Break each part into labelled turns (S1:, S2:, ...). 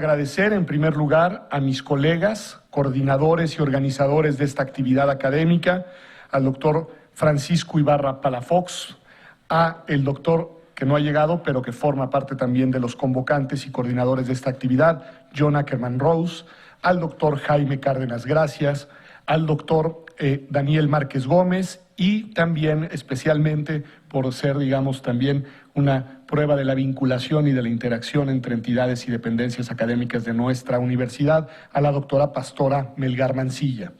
S1: agradecer en primer lugar a mis colegas, coordinadores y organizadores de esta actividad académica, al doctor Francisco Ibarra Palafox, a el doctor que no ha llegado, pero que forma parte también de los convocantes y coordinadores de esta actividad, John Ackerman Rose, al doctor Jaime Cárdenas Gracias, al doctor Daniel Márquez Gómez y también especialmente por ser, digamos, también una prueba de la vinculación y de la interacción entre entidades y dependencias académicas de nuestra universidad, a la doctora Pastora Melgar Mancilla.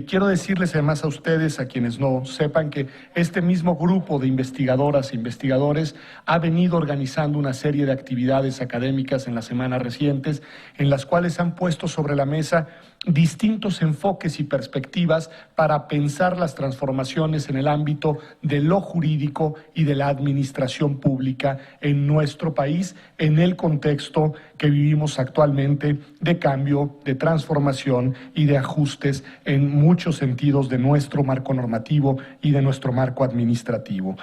S1: Quiero decirles además a ustedes, a quienes no sepan, que este mismo grupo de investigadoras e investigadores ha venido organizando una serie de actividades académicas en las semanas recientes, en las cuales han puesto sobre la mesa distintos enfoques y perspectivas para pensar las transformaciones en el ámbito de lo jurídico y de la administración pública en nuestro país, en el contexto que vivimos actualmente de cambio, de transformación y de ajustes en muchos sentidos de nuestro marco normativo y de nuestro marco administrativo.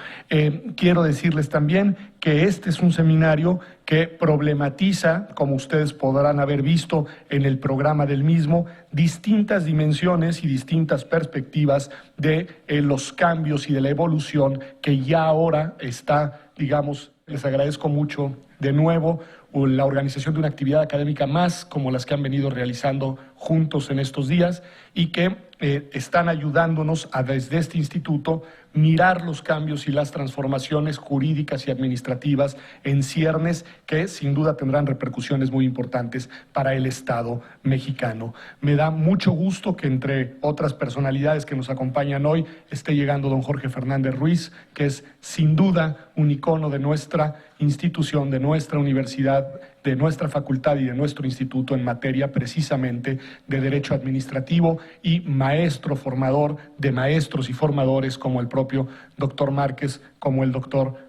S1: Quiero decirles también que este es un seminario que problematiza, como ustedes podrán haber visto en el programa del mismo, distintas dimensiones y distintas perspectivas de los cambios y de la evolución que ya ahora está, digamos. Les agradezco mucho de nuevo la organización de una actividad académica más como las que han venido realizando juntos en estos días y que están ayudándonos a desde este instituto mirar los cambios y las transformaciones jurídicas y administrativas en ciernes que sin duda tendrán repercusiones muy importantes para el Estado mexicano. Me da mucho gusto que entre otras personalidades que nos acompañan hoy esté llegando don Jorge Fernández Ruiz, que es sin duda un icono de nuestra institución, de nuestra universidad, de nuestra facultad y de nuestro instituto en materia precisamente de derecho administrativo y maestro formador de maestros y formadores como el propio doctor Márquez, como el doctor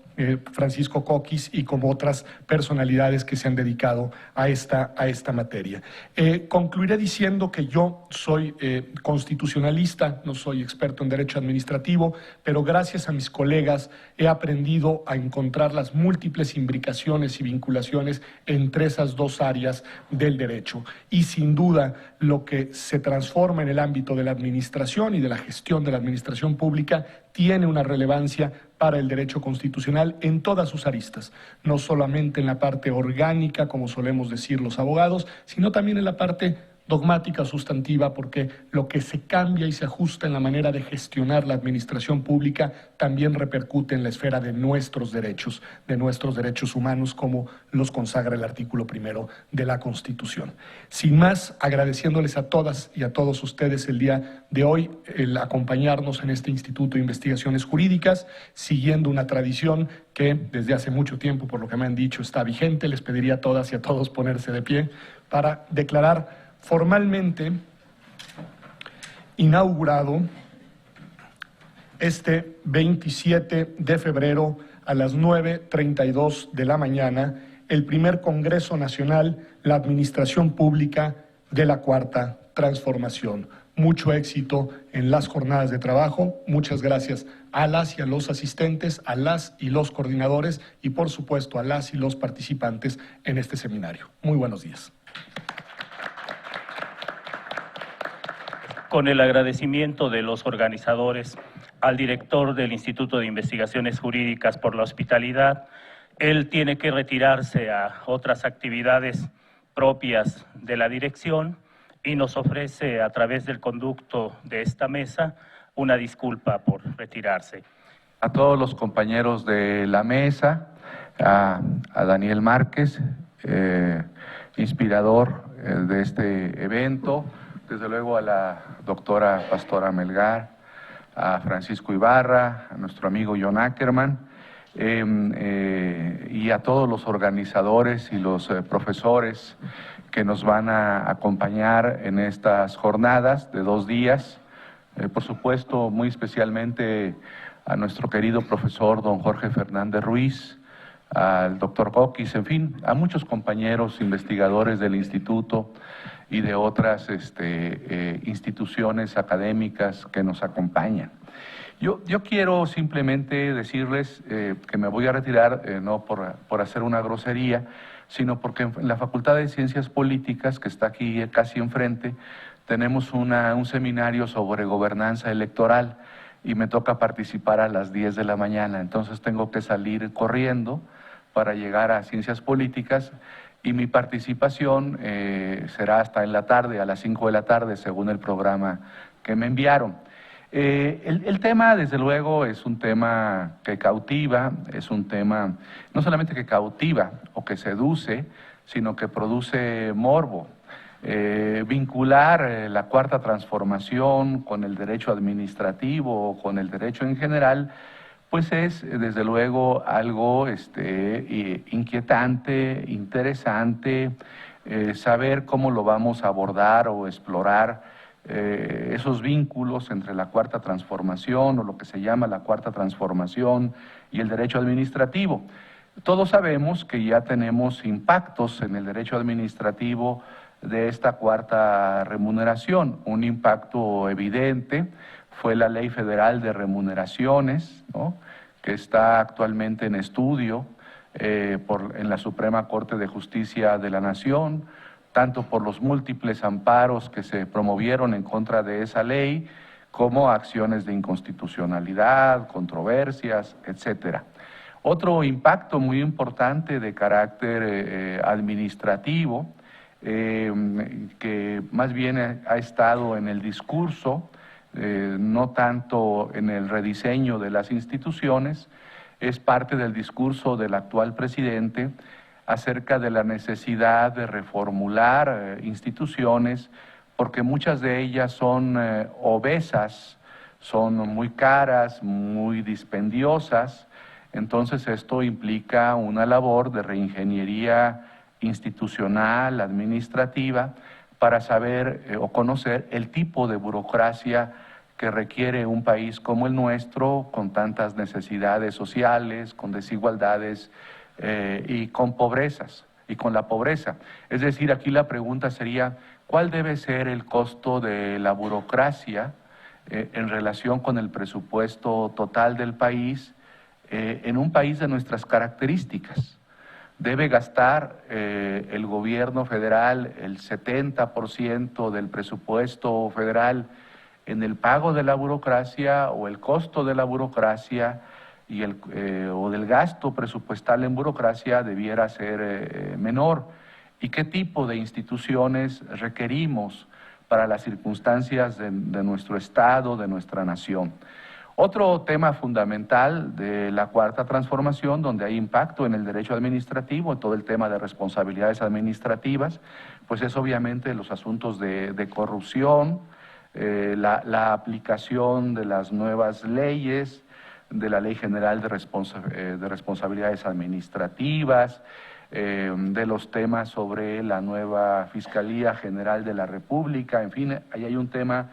S1: Francisco Coquis y como otras personalidades que se han dedicado a esta materia. Concluiré diciendo que yo soy constitucionalista, no soy experto en derecho administrativo, pero gracias a mis colegas he aprendido a encontrar las múltiples imbricaciones y vinculaciones entre esas dos áreas del derecho. Y sin duda lo que se transforma en el ámbito de la administración y de la gestión de la administración pública tiene una relevancia para el derecho constitucional en todas sus aristas, no solamente en la parte orgánica, como solemos decir los abogados, sino también en la parte dogmática, sustantiva, porque lo que se cambia y se ajusta en la manera de gestionar la administración pública también repercute en la esfera de nuestros derechos humanos, como los consagra el artículo 1 de la Constitución. Sin más, agradeciéndoles a todas y a todos ustedes el día de hoy el acompañarnos en este Instituto de Investigaciones Jurídicas, siguiendo una tradición que desde hace mucho tiempo, por lo que me han dicho, está vigente. Les pediría a todas y a todos ponerse de pie para declarar formalmente inaugurado este 27 de febrero a las 9:32 de la mañana el primer Congreso Nacional, la Administración Pública de la Cuarta Transformación. Mucho éxito en las jornadas de trabajo. Muchas gracias a las y a los asistentes, a las y los coordinadores y, por supuesto, a las y los participantes en este seminario. Muy buenos días.
S2: Con el agradecimiento de los organizadores, al director del Instituto de Investigaciones Jurídicas por la hospitalidad, él tiene que retirarse a otras actividades propias de la dirección y nos ofrece a través del conducto de esta mesa una disculpa por retirarse.
S3: A todos los compañeros de la mesa, a Daniel Márquez, inspirador de este evento, desde luego a la doctora Pastora Melgar, a Francisco Ibarra, a nuestro amigo John Ackerman, y a todos los organizadores y los profesores que nos van a acompañar en estas jornadas de 2 días. Por supuesto, muy especialmente a nuestro querido profesor don Jorge Fernández Ruiz, al doctor Coquis, en fin, a muchos compañeros investigadores del instituto y de otras instituciones académicas que nos acompañan. Yo quiero simplemente decirles que me voy a retirar, no por hacer una grosería, sino porque en la Facultad de Ciencias Políticas, que está aquí casi enfrente, tenemos un seminario sobre gobernanza electoral y me toca participar a las 10 de la mañana, entonces tengo que salir corriendo para llegar a Ciencias Políticas y mi participación será hasta en la tarde, a las 5 de la tarde, según el programa que me enviaron. El tema, desde luego, es un tema que cautiva, es un tema no solamente que cautiva o que seduce, sino que produce morbo. Vincular la Cuarta Transformación con el derecho administrativo o con el derecho en general, pues es desde luego algo inquietante, interesante, saber cómo lo vamos a abordar o explorar esos vínculos entre la Cuarta Transformación o lo que se llama la Cuarta Transformación y el derecho administrativo. Todos sabemos que ya tenemos impactos en el derecho administrativo de esta cuarta remuneración. Un impacto evidente fue la Ley Federal de Remuneraciones, ¿no?, que está actualmente en estudio en la Suprema Corte de Justicia de la Nación, tanto por los múltiples amparos que se promovieron en contra de esa ley, como acciones de inconstitucionalidad, controversias, etcétera. Otro impacto muy importante de carácter administrativo, que más bien ha estado en el discurso, no tanto en el rediseño de las instituciones, es parte del discurso del actual presidente acerca de la necesidad de reformular instituciones, porque muchas de ellas son obesas, son muy caras, muy dispendiosas. Entonces esto implica una labor de reingeniería institucional, administrativa, para saber o conocer el tipo de burocracia que requiere un país como el nuestro, con tantas necesidades sociales, con desigualdades y con pobrezas, y con la pobreza. Es decir, aquí la pregunta sería, ¿cuál debe ser el costo de la burocracia en relación con el presupuesto total del país en un país de nuestras características? ¿Debe gastar el gobierno federal el 70% del presupuesto federal en el pago de la burocracia o el costo de la burocracia y o del gasto presupuestal en burocracia debiera ser menor? ¿Y qué tipo de instituciones requerimos para las circunstancias de nuestro Estado, de nuestra nación? Otro tema fundamental de la Cuarta Transformación, donde hay impacto en el derecho administrativo, todo el tema de responsabilidades administrativas, pues es obviamente los asuntos de corrupción, la aplicación de las nuevas leyes, de la Ley General de Responsabilidades Administrativas, de los temas sobre la nueva Fiscalía General de la República, en fin, ahí hay un tema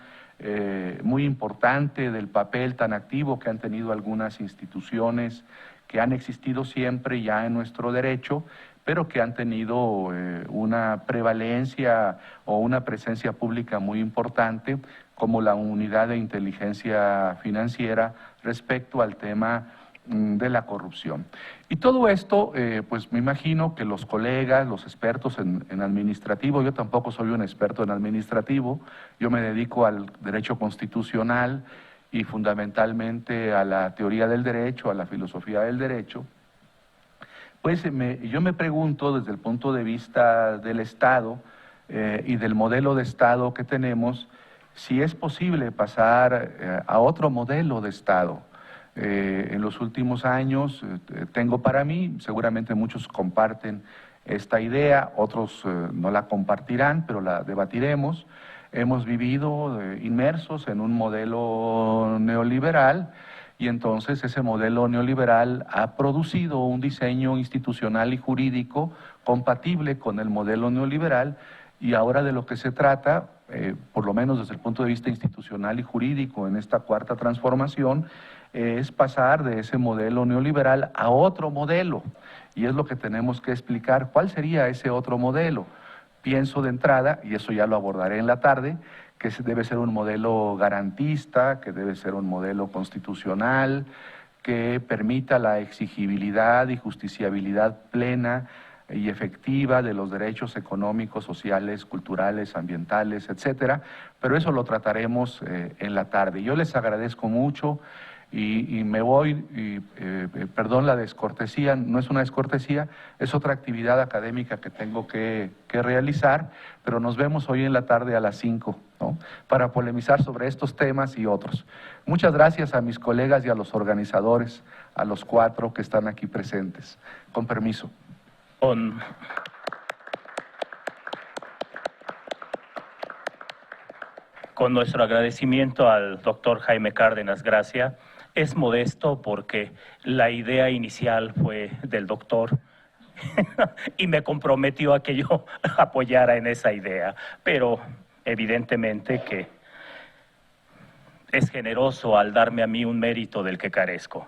S3: muy importante del papel tan activo que han tenido algunas instituciones que han existido siempre ya en nuestro derecho, pero que han tenido una prevalencia o una presencia pública muy importante, como la Unidad de Inteligencia Financiera respecto al tema de la corrupción. Y todo esto, pues me imagino que los colegas, los expertos en administrativo, yo tampoco soy un experto en administrativo, yo me dedico al derecho constitucional y fundamentalmente a la teoría del derecho, a la filosofía del derecho, pues yo me pregunto desde el punto de vista del Estado y del modelo de Estado que tenemos, si es posible pasar a otro modelo de Estado. En los últimos años tengo para mí, seguramente muchos comparten esta idea, otros no la compartirán, pero la debatiremos. Hemos vivido inmersos en un modelo neoliberal y entonces ese modelo neoliberal ha producido un diseño institucional y jurídico compatible con el modelo neoliberal y ahora de lo que se trata, por lo menos desde el punto de vista institucional y jurídico en esta cuarta transformación, es pasar de ese modelo neoliberal a otro modelo. Y es lo que tenemos que explicar, ¿cuál sería ese otro modelo? Pienso de entrada, y eso ya lo abordaré en la tarde, que debe ser un modelo garantista, que debe ser un modelo constitucional, que permita la exigibilidad y justiciabilidad plena y efectiva de los derechos económicos, sociales, culturales, ambientales, etcétera, pero eso lo trataremos en la tarde. Yo les agradezco mucho y me voy, perdón la descortesía, no es una descortesía, es otra actividad académica que tengo que realizar, pero nos vemos hoy en la tarde a las 5, ¿no?, para polemizar sobre estos temas y otros. Muchas gracias a mis colegas y a los organizadores, a los 4 que están aquí presentes. Con permiso.
S2: Con nuestro agradecimiento al doctor Jaime Cárdenas Gracia. Es modesto porque la idea inicial fue del doctor y me comprometió a que yo apoyara en esa idea, pero evidentemente que es generoso al darme a mí un mérito del que carezco.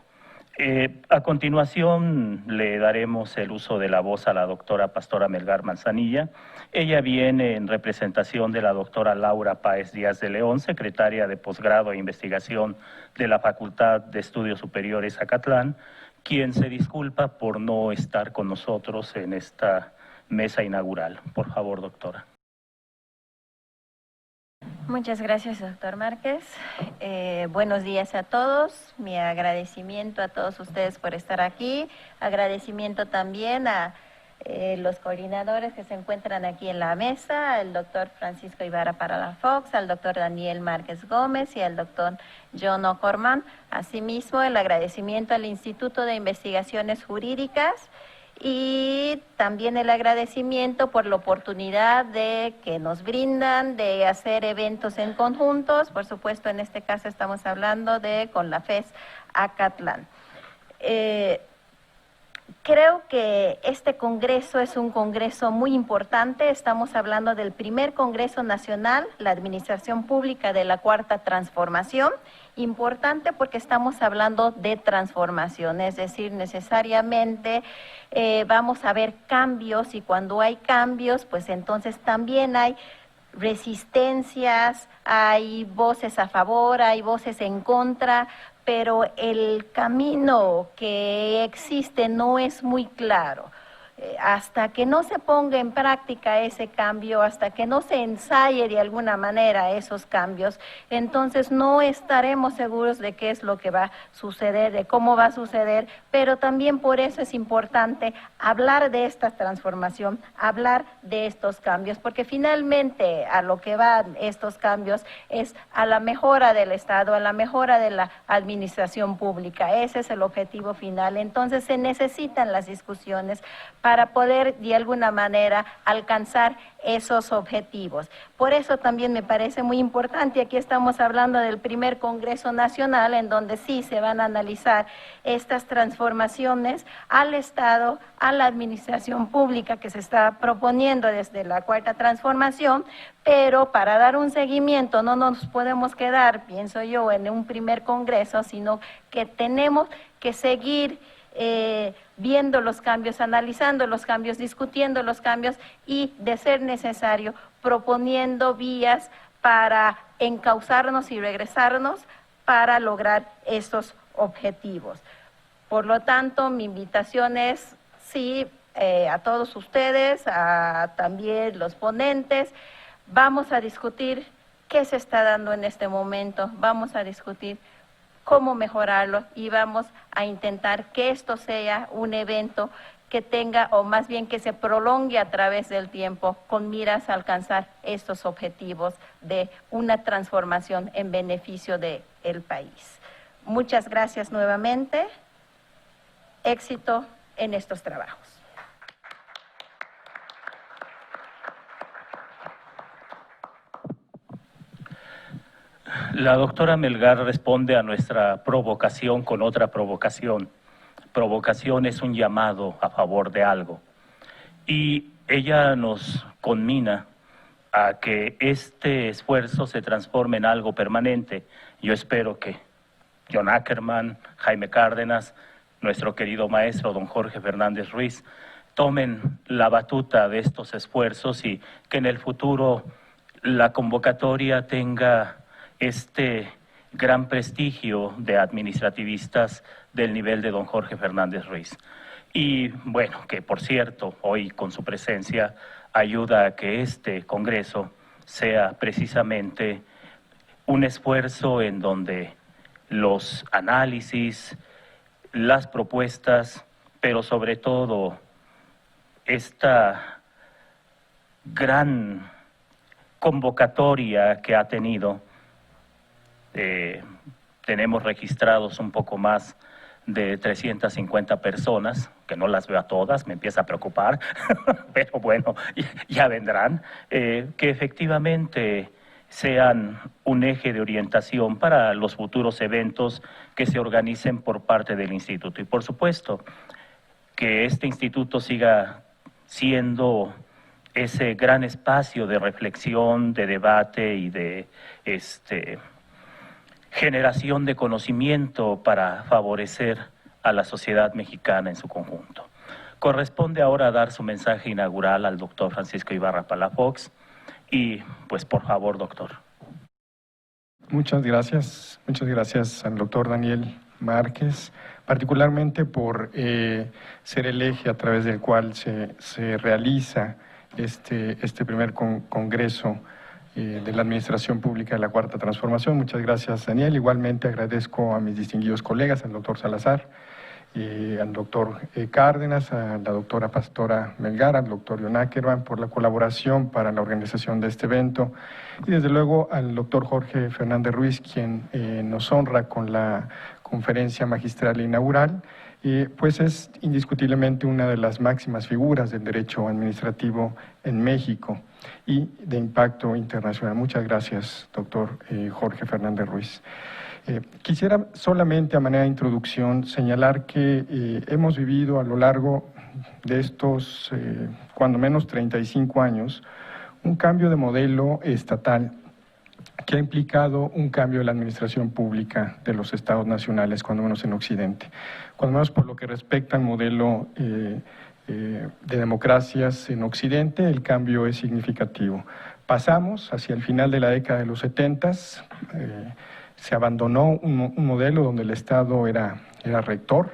S2: A continuación le daremos el uso de la voz a la doctora Pastora Melgar Manzanilla. Ella viene en representación de la doctora Laura Páez Díaz de León, secretaria de Posgrado e Investigación de la Facultad de Estudios Superiores Acatlán, quien se disculpa por no estar con nosotros en esta mesa inaugural. Por favor, doctora.
S4: Muchas gracias, doctor Márquez. Buenos días a todos. Mi agradecimiento a todos ustedes por estar aquí. Agradecimiento también a los coordinadores que se encuentran aquí en la mesa, al doctor Francisco Ibarra Palafox, al doctor Daniel Márquez Gómez y al doctor John O'Corman. Asimismo, el agradecimiento al Instituto de Investigaciones Jurídicas y también el agradecimiento por la oportunidad de que nos brindan de hacer eventos en conjuntos. Por supuesto, en este caso estamos hablando de con la FES Acatlán. Creo que este congreso es un congreso muy importante. Estamos hablando del primer Congreso Nacional, la Administración Pública de la Cuarta Transformación. Importante porque estamos hablando de transformación, es decir, necesariamente vamos a ver cambios y cuando hay cambios, pues entonces también hay resistencias, hay voces a favor, hay voces en contra, pero el camino que existe no es muy claro. Hasta que no se ponga en práctica ese cambio, hasta que no se ensaye de alguna manera esos cambios, entonces no estaremos seguros de qué es lo que va a suceder, de cómo va a suceder, pero también por eso es importante hablar de esta transformación, hablar de estos cambios, porque finalmente a lo que van estos cambios es a la mejora del Estado, a la mejora de la administración pública. Ese es el objetivo final. Entonces se necesitan las discusiones para poder de alguna manera alcanzar esos objetivos. Por eso también me parece muy importante, aquí estamos hablando del primer Congreso Nacional en donde sí se van a analizar estas transformaciones al Estado, a la administración pública que se está proponiendo desde la Cuarta Transformación, pero para dar un seguimiento no nos podemos quedar, pienso yo, en un primer Congreso, sino que tenemos que seguir viendo los cambios, analizando los cambios, discutiendo los cambios y, de ser necesario, proponiendo vías para encauzarnos y regresarnos para lograr estos objetivos. Por lo tanto, mi invitación es, sí, a todos ustedes, a también los ponentes, vamos a discutir qué se está dando en este momento, vamos a discutir cómo mejorarlo y vamos a intentar que esto sea un evento que tenga, o más bien que se prolongue a través del tiempo con miras a alcanzar estos objetivos de una transformación en beneficio del país. Muchas gracias nuevamente. Éxito en estos trabajos.
S2: La doctora Melgar responde a nuestra provocación con otra provocación. Provocación es un llamado a favor de algo. Y ella nos conmina a que este esfuerzo se transforme en algo permanente. Yo espero que John Ackerman, Jaime Cárdenas, nuestro querido maestro don Jorge Fernández Ruiz, tomen la batuta de estos esfuerzos y que en el futuro la convocatoria tenga este gran prestigio de administrativistas del nivel de don Jorge Fernández Ruiz. Y bueno, que por cierto, hoy con su presencia ayuda a que este Congreso sea precisamente un esfuerzo en donde los análisis, las propuestas, pero sobre todo esta gran convocatoria que ha tenido, tenemos registrados un poco más de 350 personas, que no las veo a todas, me empieza a preocupar, pero bueno, ya vendrán, que efectivamente sean un eje de orientación para los futuros eventos que se organicen por parte del instituto. Y por supuesto, que este instituto siga siendo ese gran espacio de reflexión, de debate y de generación de conocimiento para favorecer a la sociedad mexicana en su conjunto. Corresponde ahora dar su mensaje inaugural al doctor Francisco Ibarra Palafox y pues por favor, doctor.
S5: Muchas gracias al doctor Daniel Márquez, particularmente por ser el eje a través del cual se realiza este primer congreso de la Administración Pública de la Cuarta Transformación. Muchas gracias, Daniel. Igualmente agradezco a mis distinguidos colegas, al doctor Salazar, al doctor Cárdenas, a la doctora Pastora Melgar, al doctor Yonáquerban por la colaboración para la organización de este evento y desde luego al doctor Jorge Fernández Ruiz, quien nos honra con la conferencia magistral inaugural, pues es indiscutiblemente una de las máximas figuras del derecho administrativo en México y de impacto internacional. Muchas gracias, doctor Jorge Fernández Ruiz. Quisiera solamente a manera de introducción señalar que hemos vivido a lo largo de estos, cuando menos 35 años, un cambio de modelo estatal que ha implicado un cambio de la administración pública de los estados nacionales, cuando menos en Occidente. Cuando menos por lo que respecta al modelo de democracias en Occidente, el cambio es significativo. Pasamos hacia el final de la década de los 70, se abandonó un modelo donde el Estado era rector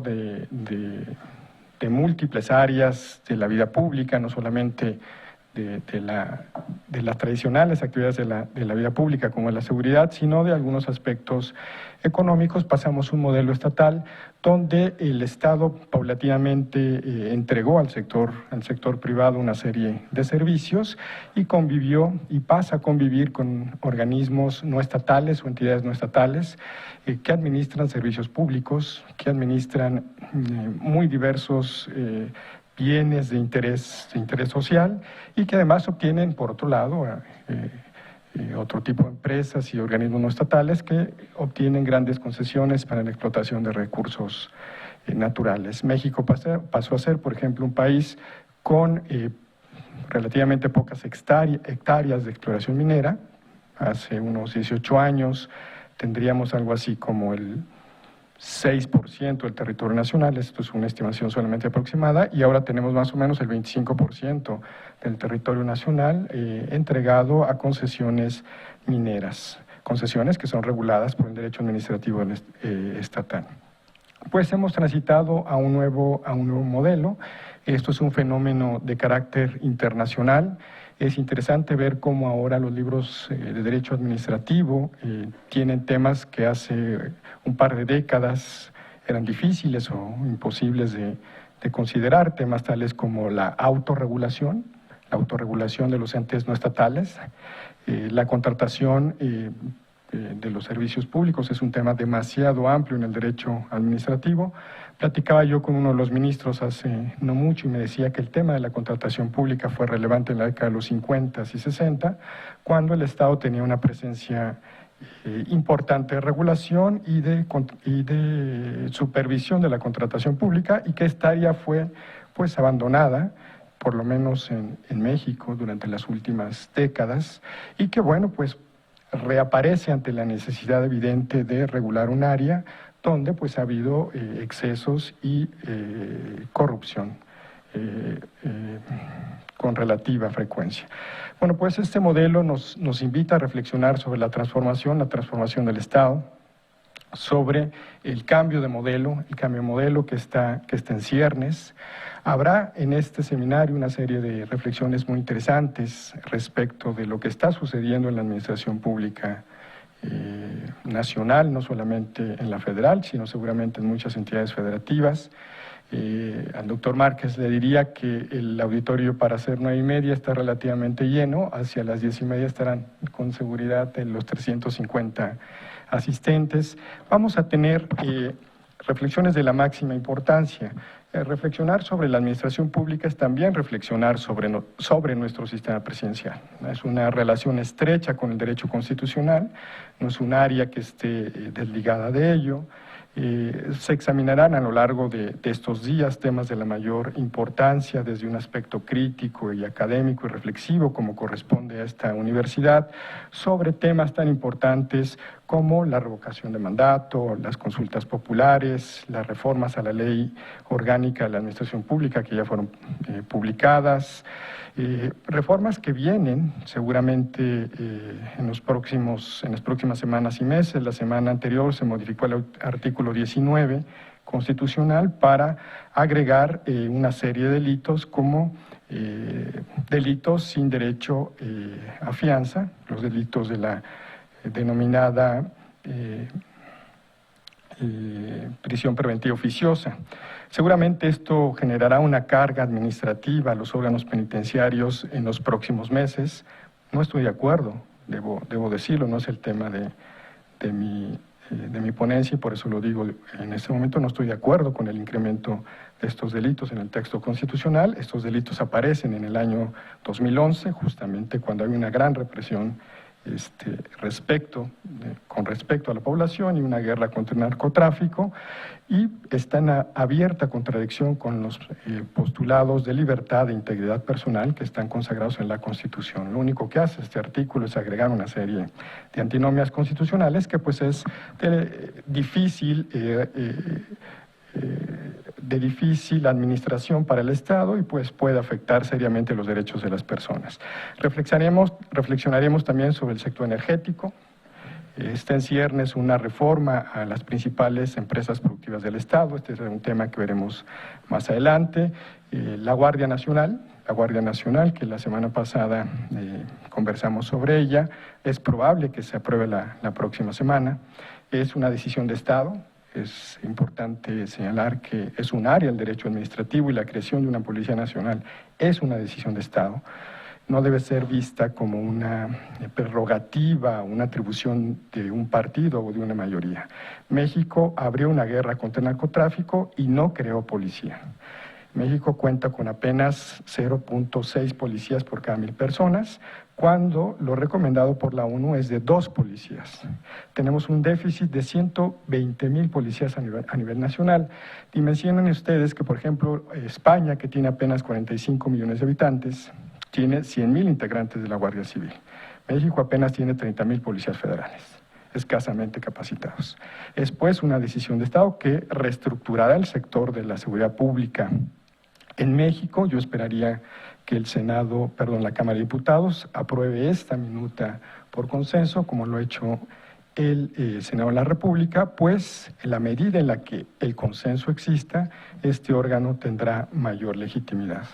S5: de múltiples áreas de la vida pública, no solamente de las tradicionales actividades de la vida pública como la seguridad, sino de algunos aspectos económicos. Pasamos un modelo estatal donde el Estado paulatinamente entregó al sector privado una serie de servicios y convivió y pasa a convivir con organismos no estatales o entidades no estatales que administran servicios públicos, que administran muy diversos bienes de interés social y que además obtienen, por otro lado, otro tipo de empresas y organismos no estatales que obtienen grandes concesiones para la explotación de recursos naturales. México pasó a ser, por ejemplo, un país con relativamente pocas hectáreas de exploración minera. Hace unos 18 años tendríamos algo así como el 6% del territorio nacional, esto es una estimación solamente aproximada, y ahora tenemos más o menos el 25% del territorio nacional entregado a concesiones mineras, concesiones que son reguladas por el derecho administrativo estatal. Pues hemos transitado a un nuevo modelo. Esto es un fenómeno de carácter internacional. Es interesante ver cómo ahora los libros de derecho administrativo tienen temas que hace un par de décadas eran difíciles o imposibles de considerar, temas tales como la autorregulación de los entes no estatales, la contratación de los servicios públicos es un tema demasiado amplio en el derecho administrativo. Platicaba yo con uno de los ministros hace no mucho y me decía que el tema de la contratación pública fue relevante en la década de los 50 y 60, cuando el Estado tenía una presencia importante de regulación y de supervisión de la contratación pública, y que esta área fue pues abandonada, por lo menos en México durante las últimas décadas, y que bueno, pues reaparece ante la necesidad evidente de regular un área donde pues ha habido excesos y corrupción con relativa frecuencia. Bueno, pues este modelo nos invita a reflexionar sobre la transformación del Estado, sobre el cambio de modelo, que está en ciernes. Habrá en este seminario una serie de reflexiones muy interesantes respecto de lo que está sucediendo en la administración pública nacional, no solamente en la federal, sino seguramente en muchas entidades federativas. Al doctor Márquez le diría que el auditorio para hacer 9:30 está relativamente lleno, hacia las 10:30 estarán con seguridad los 350 asistentes. Vamos a tener reflexiones de la máxima importancia. Reflexionar sobre la administración pública es también reflexionar sobre nuestro sistema presidencial. Es una relación estrecha con el derecho constitucional, no es un área que esté desligada de ello. Se examinarán a lo largo de estos días temas de la mayor importancia desde un aspecto crítico y académico y reflexivo, como corresponde a esta universidad, sobre temas tan importantes como la revocación de mandato, las consultas populares, las reformas a la ley orgánica de la administración pública que ya fueron publicadas, reformas que vienen seguramente en las próximas semanas y meses. La semana anterior se modificó el artículo 19 constitucional para agregar una serie de delitos como delitos sin derecho a fianza, los delitos de la denominada prisión preventiva oficiosa. Seguramente esto generará una carga administrativa a los órganos penitenciarios en los próximos meses. No estoy de acuerdo, debo decirlo, no es el tema de mi ponencia y por eso lo digo en este momento. No estoy de acuerdo con el incremento de estos delitos en el texto constitucional. Estos delitos aparecen en el año 2011, justamente cuando hay una gran represión con respecto a la población y una guerra contra el narcotráfico, y está en abierta contradicción con los postulados de libertad e integridad personal que están consagrados en la Constitución. Lo único que hace este artículo es agregar una serie de antinomias constitucionales que pues es de difícil administración para el Estado y pues puede afectar seriamente los derechos de las personas. Reflexionaremos también sobre el sector energético. Está en ciernes una reforma a las principales empresas productivas del Estado. Este es un tema que veremos más adelante. La Guardia Nacional, que la semana pasada conversamos sobre ella, es probable que se apruebe la próxima semana. Es una decisión de Estado. Es importante señalar que es un área del derecho administrativo y la creación de una Policía Nacional es una decisión de Estado. No debe ser vista como una prerrogativa, una atribución de un partido o de una mayoría. México abrió una guerra contra el narcotráfico y no creó policía. México cuenta con apenas 0.6 policías por cada 1,000 personas, cuando lo recomendado por la ONU es de 2 policías. Tenemos un déficit de 120,000 policías a nivel nacional. Dimensionen ustedes que, por ejemplo, España, que tiene apenas 45 millones de habitantes, tiene 100,000 integrantes de la Guardia Civil. México apenas tiene 30,000 policías federales, escasamente capacitados. Es pues una decisión de Estado que reestructurará el sector de la seguridad pública en México. Yo esperaría que la Cámara de Diputados apruebe esta minuta por consenso, como lo ha hecho el Senado de la República, pues en la medida en la que el consenso exista, este órgano tendrá mayor legitimidad.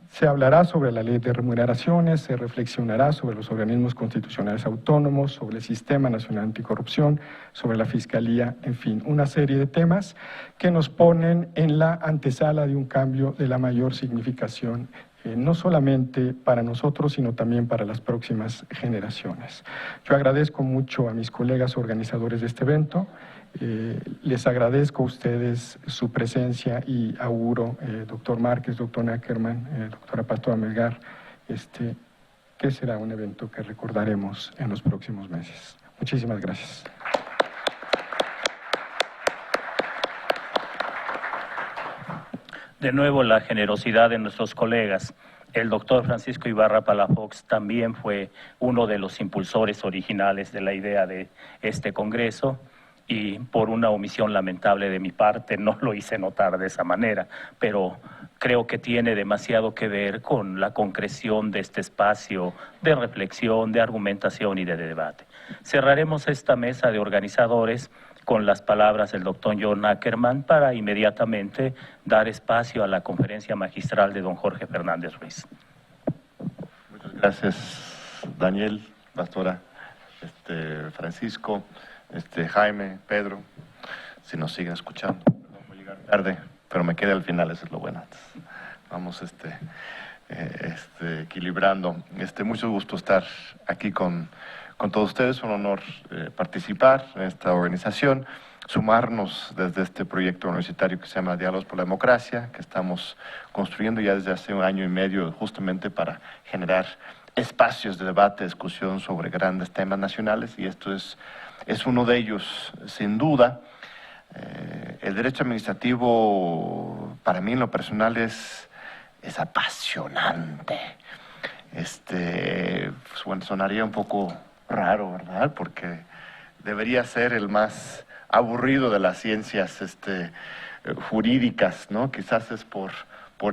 S5: Se hablará sobre la ley de remuneraciones, se reflexionará sobre los organismos constitucionales autónomos, sobre el Sistema Nacional Anticorrupción, sobre la Fiscalía, en fin, una serie de temas que nos ponen en la antesala de un cambio de la mayor significación, no solamente para nosotros, sino también para las próximas generaciones. Yo agradezco mucho a mis colegas organizadores de este evento. Les agradezco a ustedes su presencia y auguro, doctor Márquez, doctor Ackerman, doctora Pastora Melgar, que será un evento que recordaremos en los próximos meses. Muchísimas gracias.
S2: De nuevo, la generosidad de nuestros colegas. El doctor Francisco Ibarra Palafox también fue uno de los impulsores originales de la idea de este congreso. y por una omisión lamentable de mi parte no lo hice notar de esa manera, pero creo que tiene demasiado que ver con la concreción de este espacio de reflexión, de argumentación y de debate. Cerraremos esta mesa de organizadores con las palabras del doctor John Ackerman para inmediatamente dar espacio a la conferencia magistral de don Jorge Fernández Ruiz.
S6: Muchas gracias, Daniel, Pastora, Francisco, Jaime, Pedro, si nos siguen escuchando. Voy a llegar tarde, pero me quedé al final, eso es lo bueno. Vamos equilibrando. Mucho gusto estar aquí con todos ustedes, un honor participar en esta organización, sumarnos desde este proyecto universitario que se llama Diálogos por la Democracia, que estamos construyendo ya desde hace 1 año y medio justamente para generar espacios de debate, discusión sobre grandes temas nacionales, y esto es uno de ellos, sin duda. El derecho administrativo, para mí en lo personal, es apasionante. Bueno, sonaría un poco raro, ¿verdad? Porque debería ser el más aburrido de las ciencias jurídicas, ¿no? Quizás es por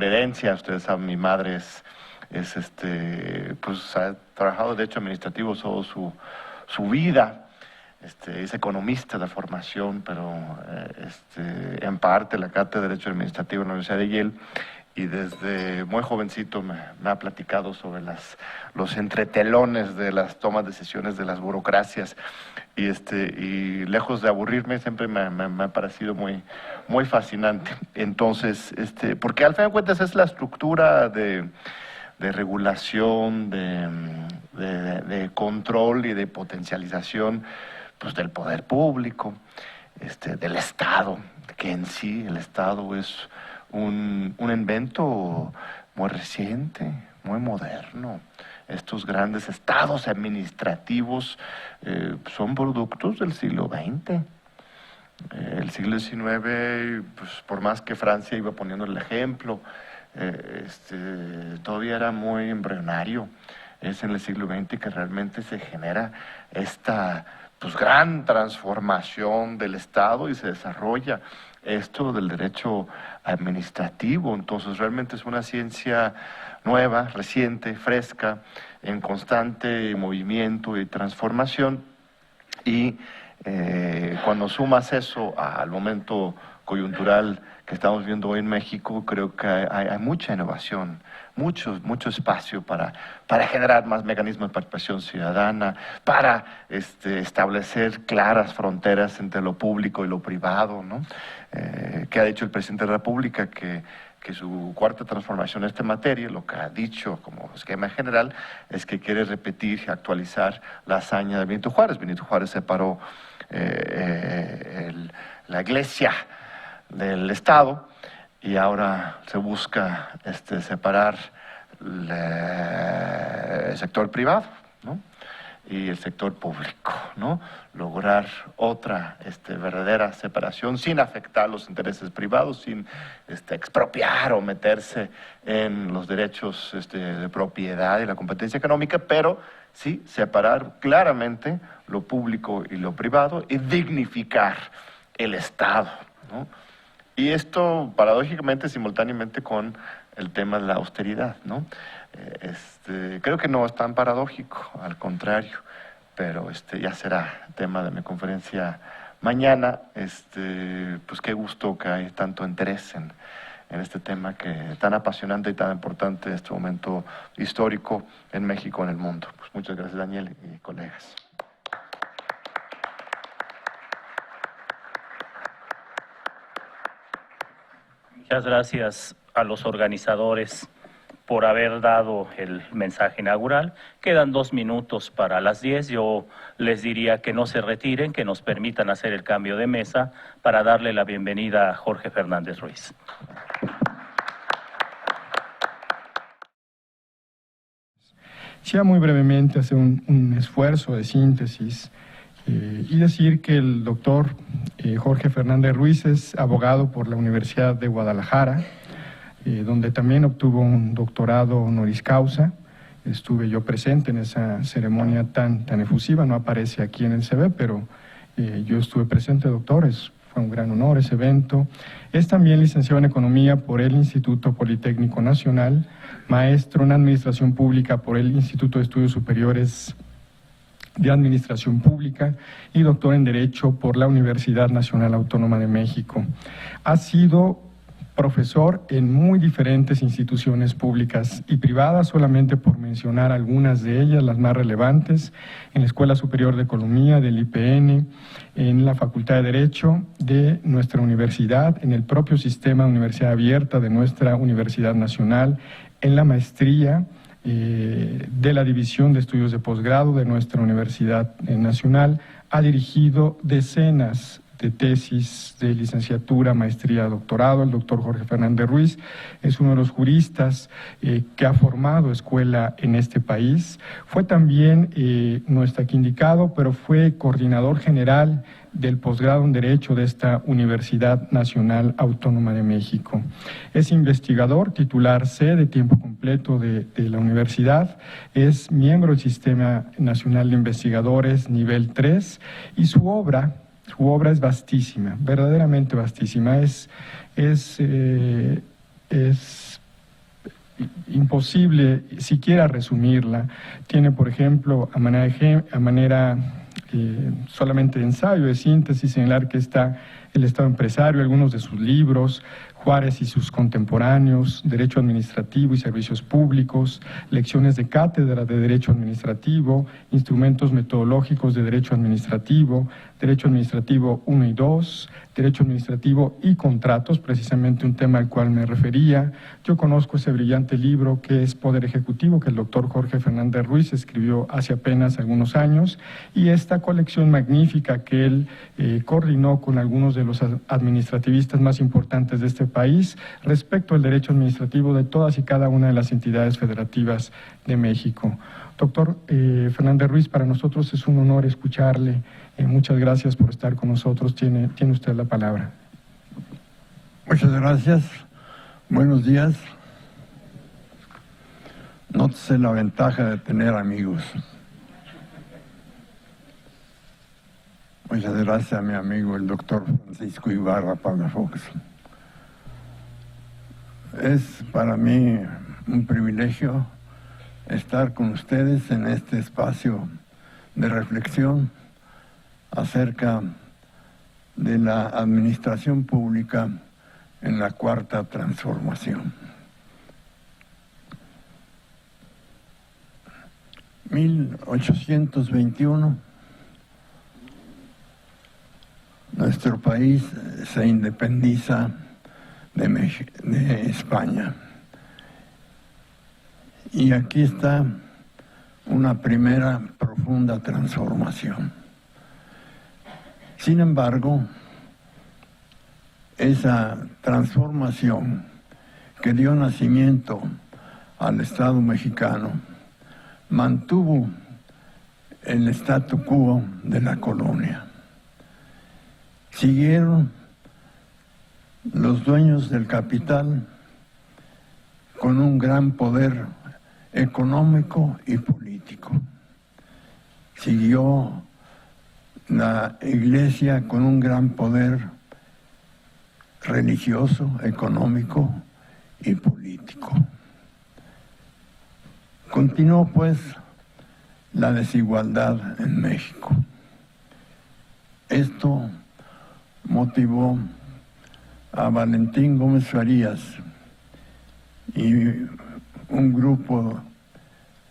S6: herencia. Ustedes saben, mi madre pues ha trabajado de hecho administrativo toda su vida. Es economista de formación, pero en parte la cátedra de Derecho Administrativo en la Universidad de Yale, y desde muy jovencito me ha platicado sobre los entretelones de las tomas de decisiones de las burocracias, y lejos de aburrirme siempre me ha parecido muy fascinante. Entonces, porque al fin de cuentas es la estructura de regulación, de control y de potencialización, pues, del poder público, del Estado, que en sí el Estado es un invento muy reciente, muy moderno. Estos grandes estados administrativos son productos del siglo XX. El siglo XIX, pues, por más que Francia iba poniendo el ejemplo, todavía era muy embrionario. Es en el siglo XX que realmente se genera esta gran transformación del Estado y se desarrolla esto del derecho administrativo. Entonces realmente es una ciencia nueva, reciente, fresca, en constante movimiento y transformación, y cuando sumas eso al momento coyuntural que estamos viendo hoy en México, creo que hay mucha innovación, mucho espacio para generar más mecanismos de participación ciudadana, para establecer claras fronteras entre lo público y lo privado, ¿no? Que ha dicho el presidente de la República que su cuarta transformación en esta materia, lo que ha dicho como esquema general, es que quiere repetir y actualizar la hazaña de Benito Juárez. Benito Juárez separó la iglesia del Estado, y ahora se busca separar el sector privado, ¿no?, y el sector público, ¿no? Lograr otra verdadera separación sin afectar los intereses privados, sin expropiar o meterse en los derechos de propiedad y la competencia económica, pero sí separar claramente lo público y lo privado y dignificar el Estado, ¿no? Y esto, paradójicamente, simultáneamente con el tema de la austeridad, ¿no? Creo que no es tan paradójico, al contrario, pero ya será tema de mi conferencia mañana. Pues qué gusto que hay tanto interés en este tema que tan apasionante y tan importante en este momento histórico en México, en el mundo. Pues muchas gracias, Daniel y colegas.
S2: Muchas gracias a los organizadores por haber dado el mensaje inaugural. Quedan 2 minutos para las 10. Yo les diría que no se retiren, que nos permitan hacer el cambio de mesa para darle la bienvenida a Jorge Fernández Ruiz.
S5: Quisiera muy brevemente hacer un esfuerzo de síntesis y decir que el doctor Jorge Fernández Ruiz es abogado por la Universidad de Guadalajara, donde también obtuvo un doctorado honoris causa. Estuve yo presente en esa ceremonia tan efusiva, no aparece aquí en el CV, pero yo estuve presente, doctores. Fue un gran honor ese evento. Es también licenciado en Economía por el Instituto Politécnico Nacional, maestro en Administración Pública por el Instituto de Estudios Superiores de Administración Pública y doctor en Derecho por la Universidad Nacional Autónoma de México. Ha sido profesor en muy diferentes instituciones públicas y privadas, solamente por mencionar algunas de ellas, las más relevantes, en la Escuela Superior de Economía del IPN, en la Facultad de Derecho de nuestra universidad, en el propio sistema de universidad abierta de nuestra Universidad Nacional, en la maestría de la División de Estudios de Posgrado de nuestra Universidad Nacional. Ha dirigido decenas de tesis de licenciatura, maestría, doctorado. El doctor Jorge Fernández Ruiz es uno de los juristas que ha formado escuela en este país. Fue también, no está aquí indicado, pero fue coordinador general del posgrado en Derecho de esta Universidad Nacional Autónoma de México. Es investigador, titular C de tiempo completo de la universidad, es miembro del Sistema Nacional de Investigadores nivel 3 y su obra es vastísima, verdaderamente vastísima. Es imposible siquiera resumirla. Tiene, por ejemplo, a manera solamente de ensayo, de síntesis, señalar que está el Estado empresario, algunos de sus libros, Juárez y sus contemporáneos, Derecho Administrativo y Servicios Públicos, lecciones de cátedra de Derecho Administrativo, instrumentos metodológicos de Derecho Administrativo, Derecho Administrativo 1 y 2, Derecho Administrativo y Contratos, precisamente un tema al cual me refería. Yo conozco ese brillante libro que es Poder Ejecutivo, que el doctor Jorge Fernández Ruiz escribió hace apenas algunos años, y esta colección magnífica que él coordinó con algunos de los administrativistas más importantes de este país respecto al derecho administrativo de todas y cada una de las entidades federativas de México. Doctor Fernández Ruiz, para nosotros es un honor escucharle. Muchas gracias por estar con nosotros. Tiene usted la palabra.
S7: Muchas gracias. Buenos días. Nótese la ventaja de tener amigos. Muchas gracias a mi amigo el doctor Francisco Ibarra Palafox. Es para mí un privilegio estar con ustedes en este espacio de reflexión acerca de la administración pública en la Cuarta Transformación. 1821, nuestro país se independiza de España. Y aquí está una primera profunda transformación. Sin embargo, esa transformación que dio nacimiento al Estado mexicano mantuvo el statu quo de la colonia. Siguieron los dueños del capital con un gran poder económico y político. Siguió la Iglesia con un gran poder religioso, económico y político. Continuó pues la desigualdad en México. Esto motivó a Valentín Gómez Farías y un grupo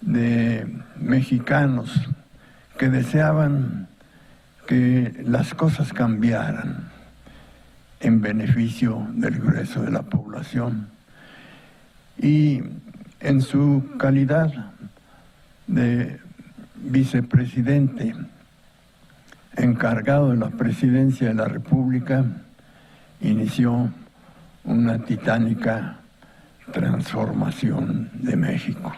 S7: de mexicanos que deseaban que las cosas cambiaran en beneficio del grueso de la población. Y en su calidad de vicepresidente encargado de la presidencia de la República, inició una titánica transformación de México.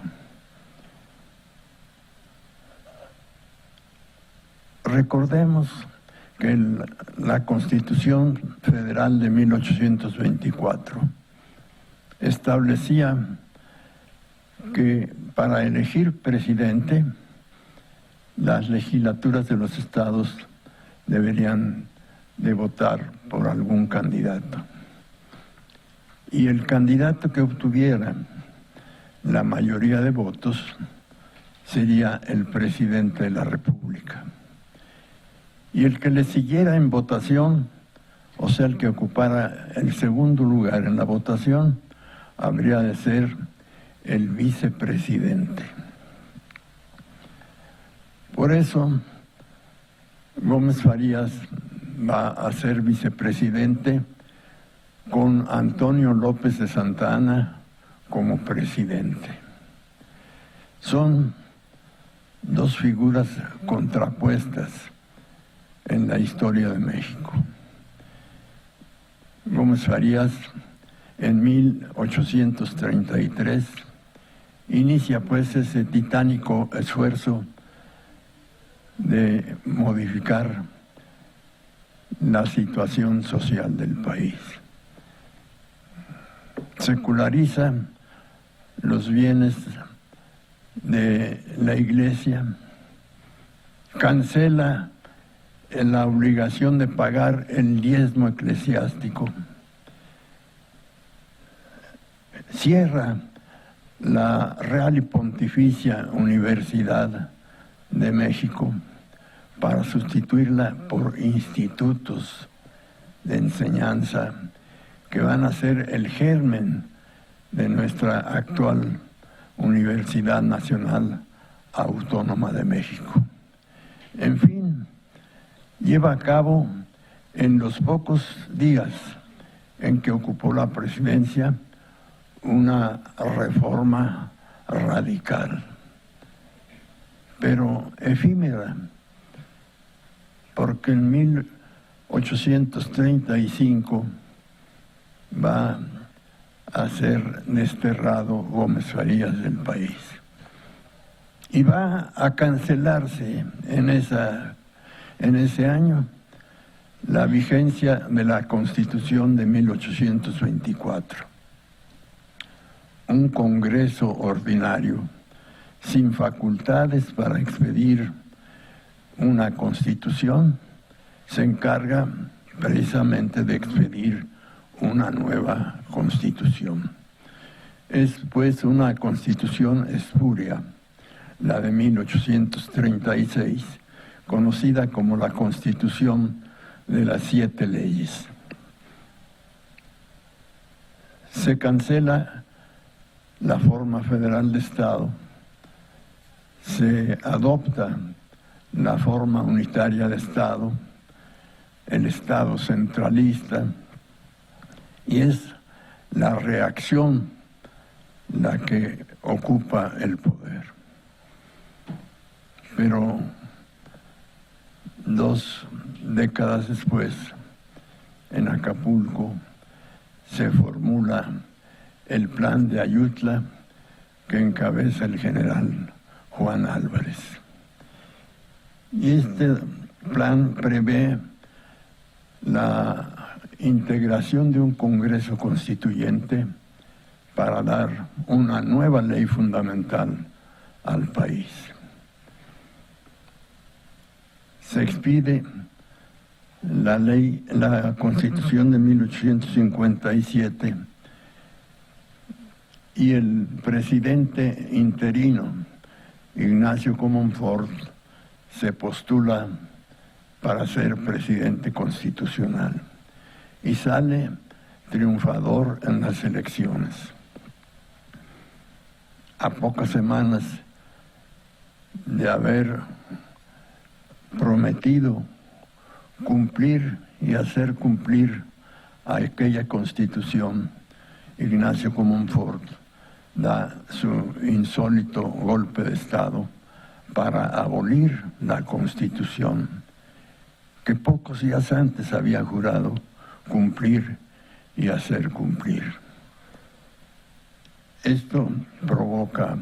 S7: Recordemos que la Constitución Federal de 1824 establecía que para elegir presidente, las legislaturas de los estados deberían de votar por algún candidato. Y el candidato que obtuviera la mayoría de votos sería el presidente de la República. Y el que le siguiera en votación, o sea, el que ocupara el segundo lugar en la votación, habría de ser el vicepresidente. Por eso, Gómez Farías va a ser vicepresidente con Antonio López de Santa Anna como presidente. Son dos figuras contrapuestas en la historia de México. Gómez Farías, en 1833, inicia pues ese titánico esfuerzo de modificar la situación social del país. Seculariza los bienes de la Iglesia, cancela la obligación de pagar el diezmo eclesiástico, cierra la Real y Pontificia Universidad de México para sustituirla por institutos de enseñanza que van a ser el germen de nuestra actual Universidad Nacional Autónoma de México. En fin, lleva a cabo en los pocos días en que ocupó la presidencia una reforma radical, pero efímera, porque en 1835 va a ser desterrado Gómez Farías del país. Y va a cancelarse en ese año la vigencia de la Constitución de 1824. Un Congreso ordinario sin facultades para expedir una Constitución se encarga precisamente de expedir una nueva Constitución. Es pues una Constitución espuria, la de 1836, conocida como la Constitución de las 7 leyes. Se cancela la forma federal de Estado, se adopta la forma unitaria de Estado, el Estado centralista, y es la reacción la que ocupa el poder. Pero 2 décadas después, en Acapulco, se formula el plan de Ayutla que encabeza el general Juan Álvarez. Y este plan prevé la integración de un Congreso Constituyente para dar una nueva ley fundamental al país. Se expide la Constitución de 1857 y el presidente interino, Ignacio Comonfort, se postula para ser presidente constitucional y sale triunfador en las elecciones. A pocas semanas de haber prometido cumplir y hacer cumplir a aquella Constitución, Ignacio Comonfort da su insólito golpe de Estado para abolir la Constitución que pocos días antes había jurado cumplir y hacer cumplir. Esto provoca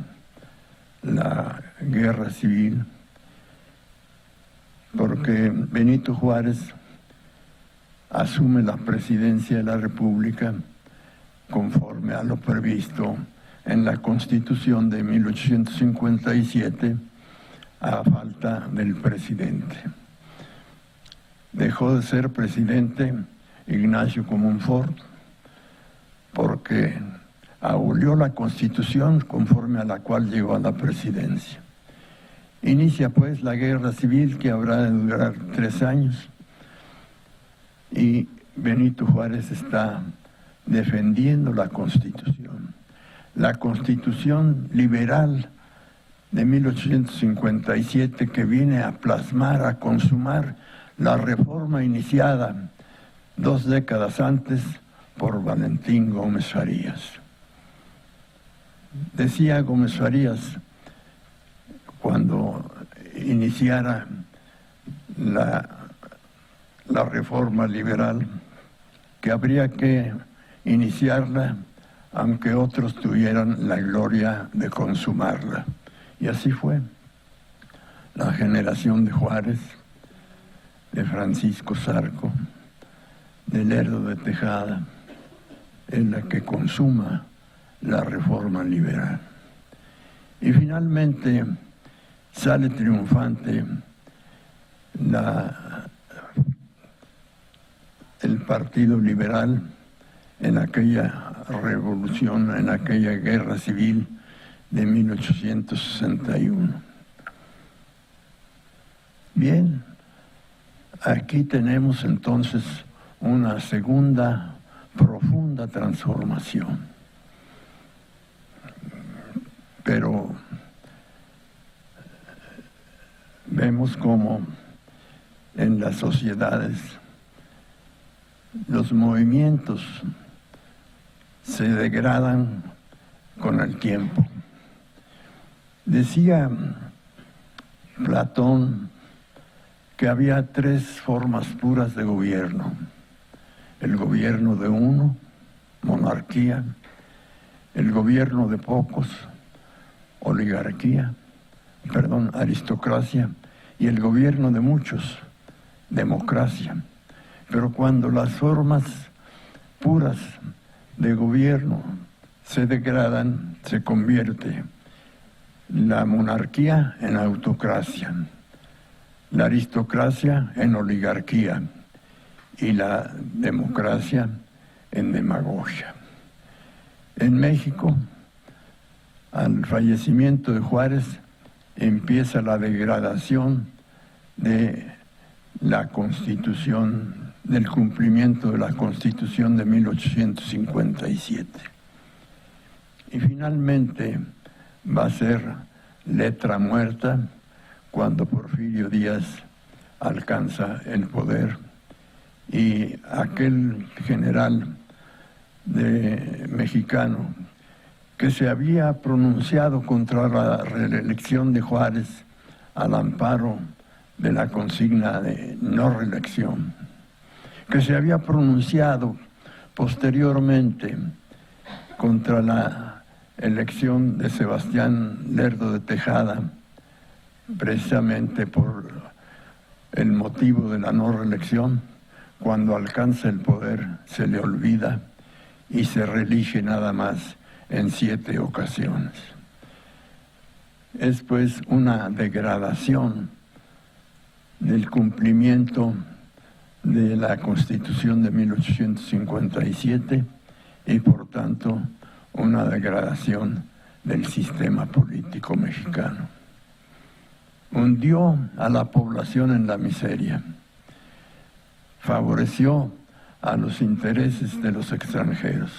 S7: la guerra civil porque Benito Juárez asume la presidencia de la República conforme a lo previsto en la Constitución de 1857 a falta del presidente. dejó de ser presidente Ignacio Comonfort porque abolió la Constitución conforme a la cual llegó a la presidencia. Inicia pues la guerra civil que habrá de durar 3 años y Benito Juárez está defendiendo la Constitución liberal de 1857 que viene a plasmar, a consumar la reforma iniciada 2 décadas antes por Valentín Gómez Farías. Decía Gómez Farías cuando iniciara la reforma liberal que habría que iniciarla aunque otros tuvieran la gloria de consumarla. Y así fue. La generación de Juárez, de Francisco Zarco, de Lerdo de Tejada, es la que consuma la reforma liberal. Y finalmente sale triunfante el Partido Liberal en aquella revolución, en aquella guerra civil de 1861. Bien, aquí tenemos entonces una segunda profunda transformación. Pero vemos cómo en las sociedades los movimientos se degradan con el tiempo. Decía Platón que había 3 formas puras de gobierno: el gobierno de uno, monarquía; el gobierno de pocos, aristocracia; y el gobierno de muchos, democracia. Pero cuando las formas puras de gobierno se degradan, se convierte la monarquía en autocracia, la aristocracia en oligarquía y la democracia en demagogia. En México, al fallecimiento de Juárez, empieza la degradación de la Constitución, del cumplimiento de la Constitución de 1857. Y finalmente va a ser letra muerta cuando Porfirio Díaz alcanza el poder y aquel general mexicano que se había pronunciado contra la reelección de Juárez al amparo de la consigna de no reelección, que se había pronunciado posteriormente contra la elección de Sebastián Lerdo de Tejada, precisamente por el motivo de la no reelección. Cuando alcanza el poder se le olvida y se reelige nada más en 7 ocasiones. Es pues una degradación del cumplimiento de la Constitución de 1857 y por tanto una degradación del sistema político mexicano. Hundió a la población en la miseria, favoreció a los intereses de los extranjeros,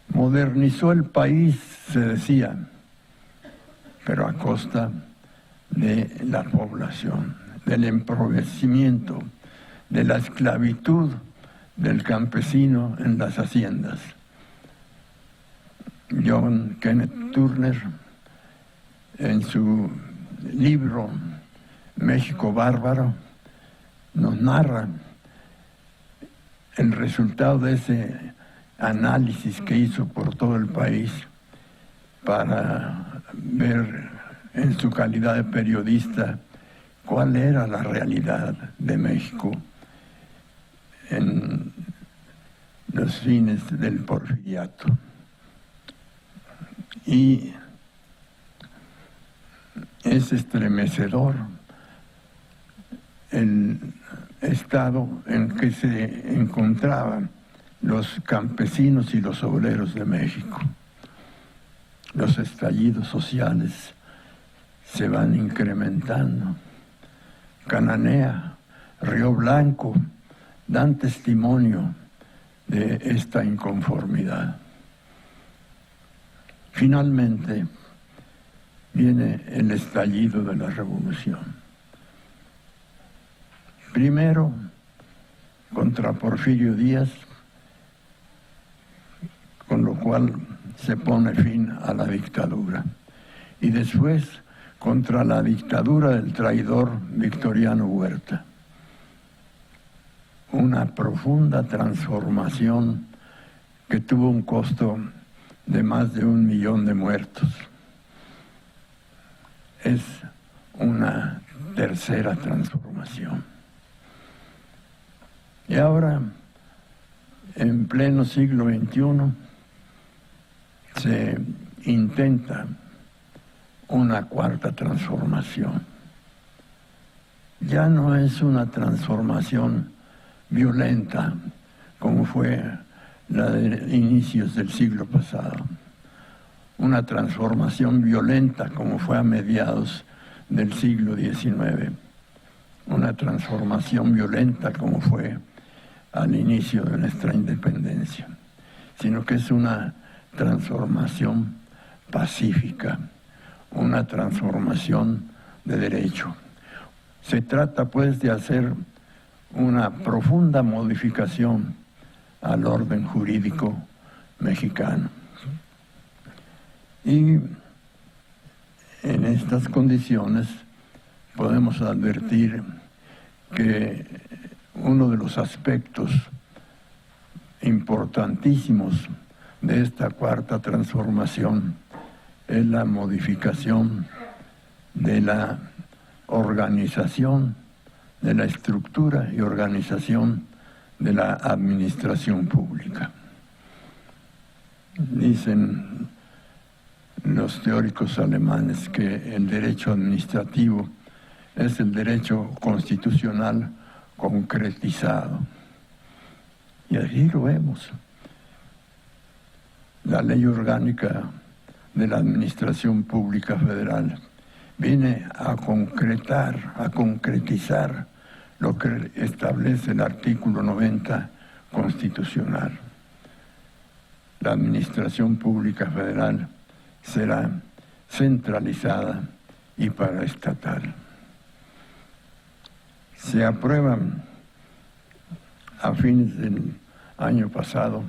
S7: modernizó el país, se decía, pero a costa de la población, del empobrecimiento, de la esclavitud del campesino en las haciendas. John Kenneth Turner, en su libro México Bárbaro, nos narra el resultado de ese análisis que hizo por todo el país para ver en su calidad de periodista cuál era la realidad de México en los fines del porfiriato. Y es estremecedor el estado en que se encontraban los campesinos y los obreros de México. Los estallidos sociales se van incrementando. Cananea, Río Blanco dan testimonio de esta inconformidad. Finalmente viene el estallido de la revolución. Primero contra Porfirio Díaz, con lo cual se pone fin a la dictadura, y después contra la dictadura del traidor Victoriano Huerta. Una profunda transformación que tuvo un costo de más de 1 millón de muertos. Es una tercera transformación. Y ahora, en pleno siglo XXI, se intenta una cuarta transformación. Ya no es una transformación violenta como fue la de inicios del siglo pasado, una transformación violenta como fue a mediados del siglo XIX, una transformación violenta como fue al inicio de nuestra independencia, sino que es una transformación pacífica, una transformación de derecho. Se trata pues de hacer una profunda modificación al orden jurídico mexicano. Y en estas condiciones podemos advertir que uno de los aspectos importantísimos de esta cuarta transformación es la modificación de la organización, de la estructura y organización de la administración pública. Dicen los teóricos alemanes que el derecho administrativo es el derecho constitucional concretizado. Y así lo vemos. La ley orgánica de la Administración Pública Federal viene a concretar, a concretizar lo que establece el artículo 90 constitucional. La Administración Pública Federal será centralizada y paraestatal. Se aprueban a fines del año pasado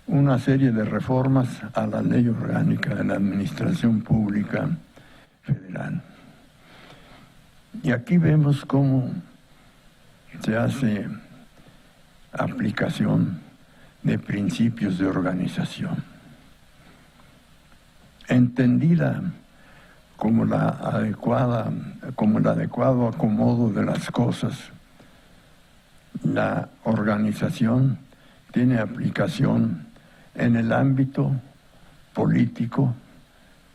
S7: una serie de reformas a la ley orgánica de la Administración Pública Federal. Y aquí vemos cómo se hace aplicación de principios de organización, entendida como el adecuado acomodo de las cosas. La organización tiene aplicación en el ámbito político,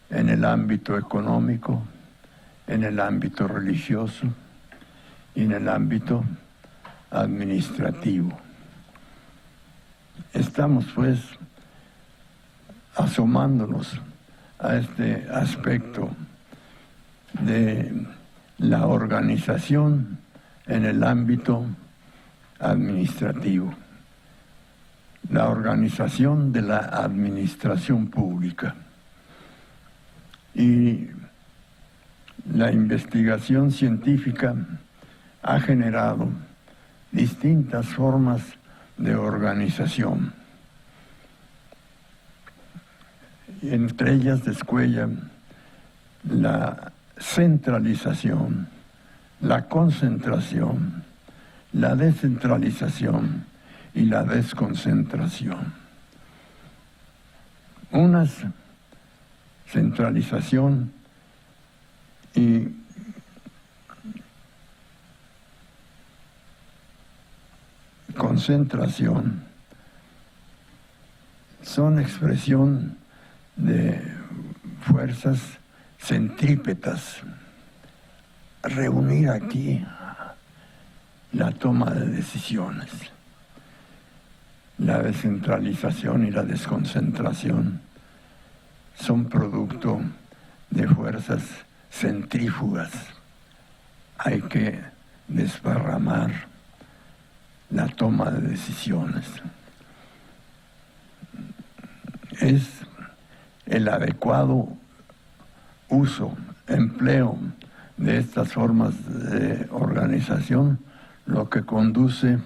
S7: en el ámbito económico, en el ámbito religioso y en el ámbito administrativo. Estamos pues asomándonos a este aspecto de la organización en el ámbito administrativo, la organización de la administración pública. Y la investigación científica ha generado distintas formas de organización. Y entre ellas descuellan la centralización, la concentración, la descentralización y la desconcentración. Unas centralización y concentración son expresión de fuerzas centrípetas. Reunir aquí la toma de decisiones. La descentralización y la desconcentración son producto de fuerzas centrífugas. Hay que desparramar la toma de decisiones. Es el adecuado uso, empleo de estas formas de organización lo que conduce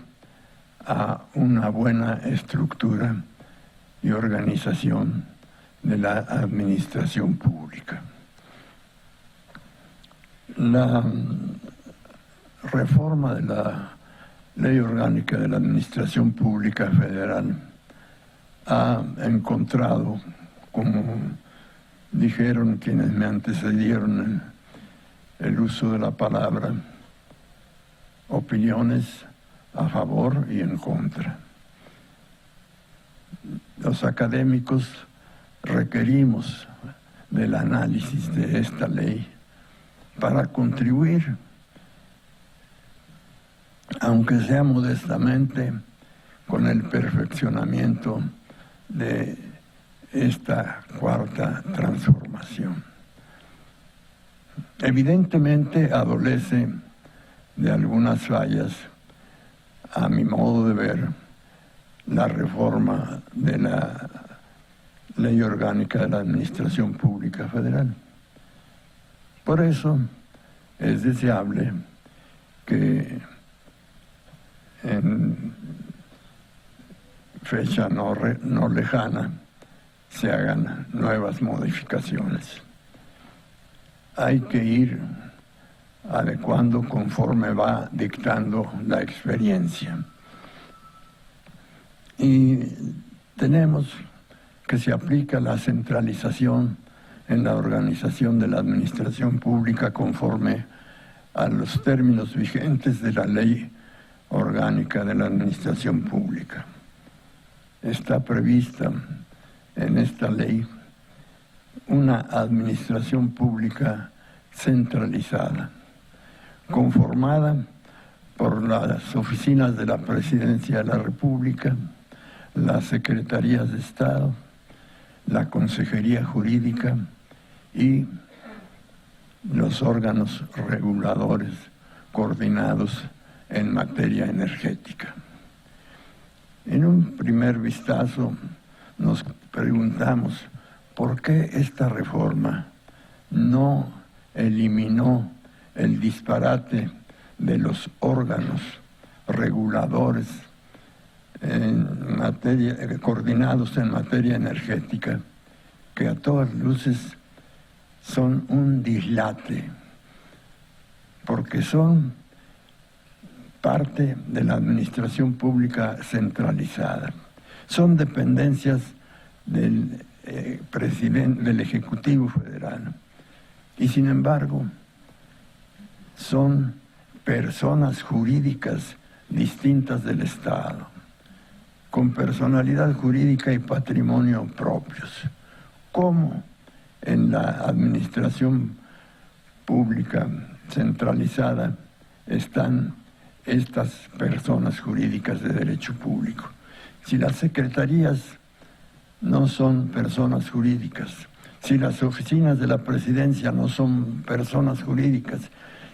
S7: a una buena estructura y organización de la administración pública. La reforma de la Ley Orgánica de la Administración Pública Federal ha encontrado, como dijeron quienes me antecedieron en el uso de la palabra, opiniones a favor y en contra. Los académicos requerimos del análisis de esta ley para contribuir, aunque sea modestamente, con el perfeccionamiento de esta cuarta transformación. Evidentemente adolece de algunas fallas, a mi modo de ver, la reforma de la Ley Orgánica de la Administración Pública Federal. Por eso es deseable que en fecha no lejana se hagan nuevas modificaciones. Hay que ir adecuando conforme va dictando la experiencia. Y tenemos que se aplica la centralización en la organización de la administración pública conforme a los términos vigentes de la Ley Orgánica de la Administración Pública. Está prevista en esta ley una administración pública centralizada, conformada por las oficinas de la Presidencia de la República, las Secretarías de Estado, la Consejería Jurídica y los órganos reguladores coordinados en materia energética. En un primer vistazo nos preguntamos por qué esta reforma no eliminó el disparate de los órganos reguladores coordinados en materia energética, que a todas luces son un dislate, porque son parte de la administración pública centralizada. Son dependencias del presidente, del Ejecutivo Federal. Y sin embargo, son personas jurídicas distintas del Estado, con personalidad jurídica y patrimonio propios. ¿Cómo en la administración pública centralizada están estas personas jurídicas de derecho público? Si las secretarías no son personas jurídicas, si las oficinas de la Presidencia no son personas jurídicas,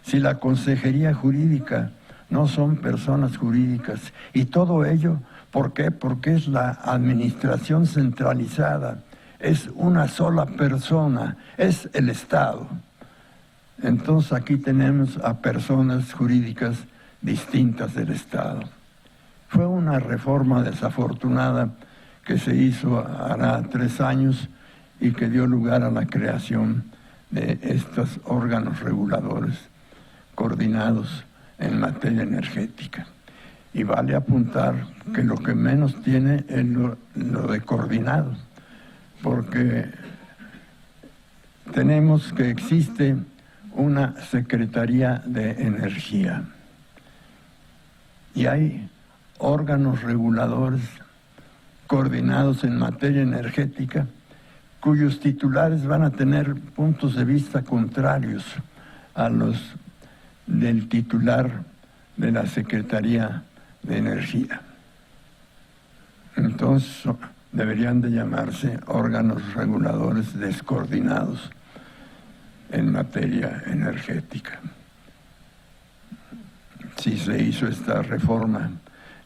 S7: si la Consejería Jurídica no son personas jurídicas, y todo ello, ¿por qué? Porque es la administración centralizada, es una sola persona, es el Estado. Entonces aquí tenemos a personas jurídicas distintas del Estado. Fue una reforma desafortunada que se hizo hará 3 años y que dio lugar a la creación de estos órganos reguladores coordinados en materia energética. Y vale apuntar que lo que menos tiene es lo de coordinado, porque tenemos que existe una Secretaría de Energía y hay órganos reguladores coordinados en materia energética cuyos titulares van a tener puntos de vista contrarios a los del titular de la Secretaría de Energía. Entonces deberían de llamarse órganos reguladores descoordinados en materia energética. Si se hizo esta reforma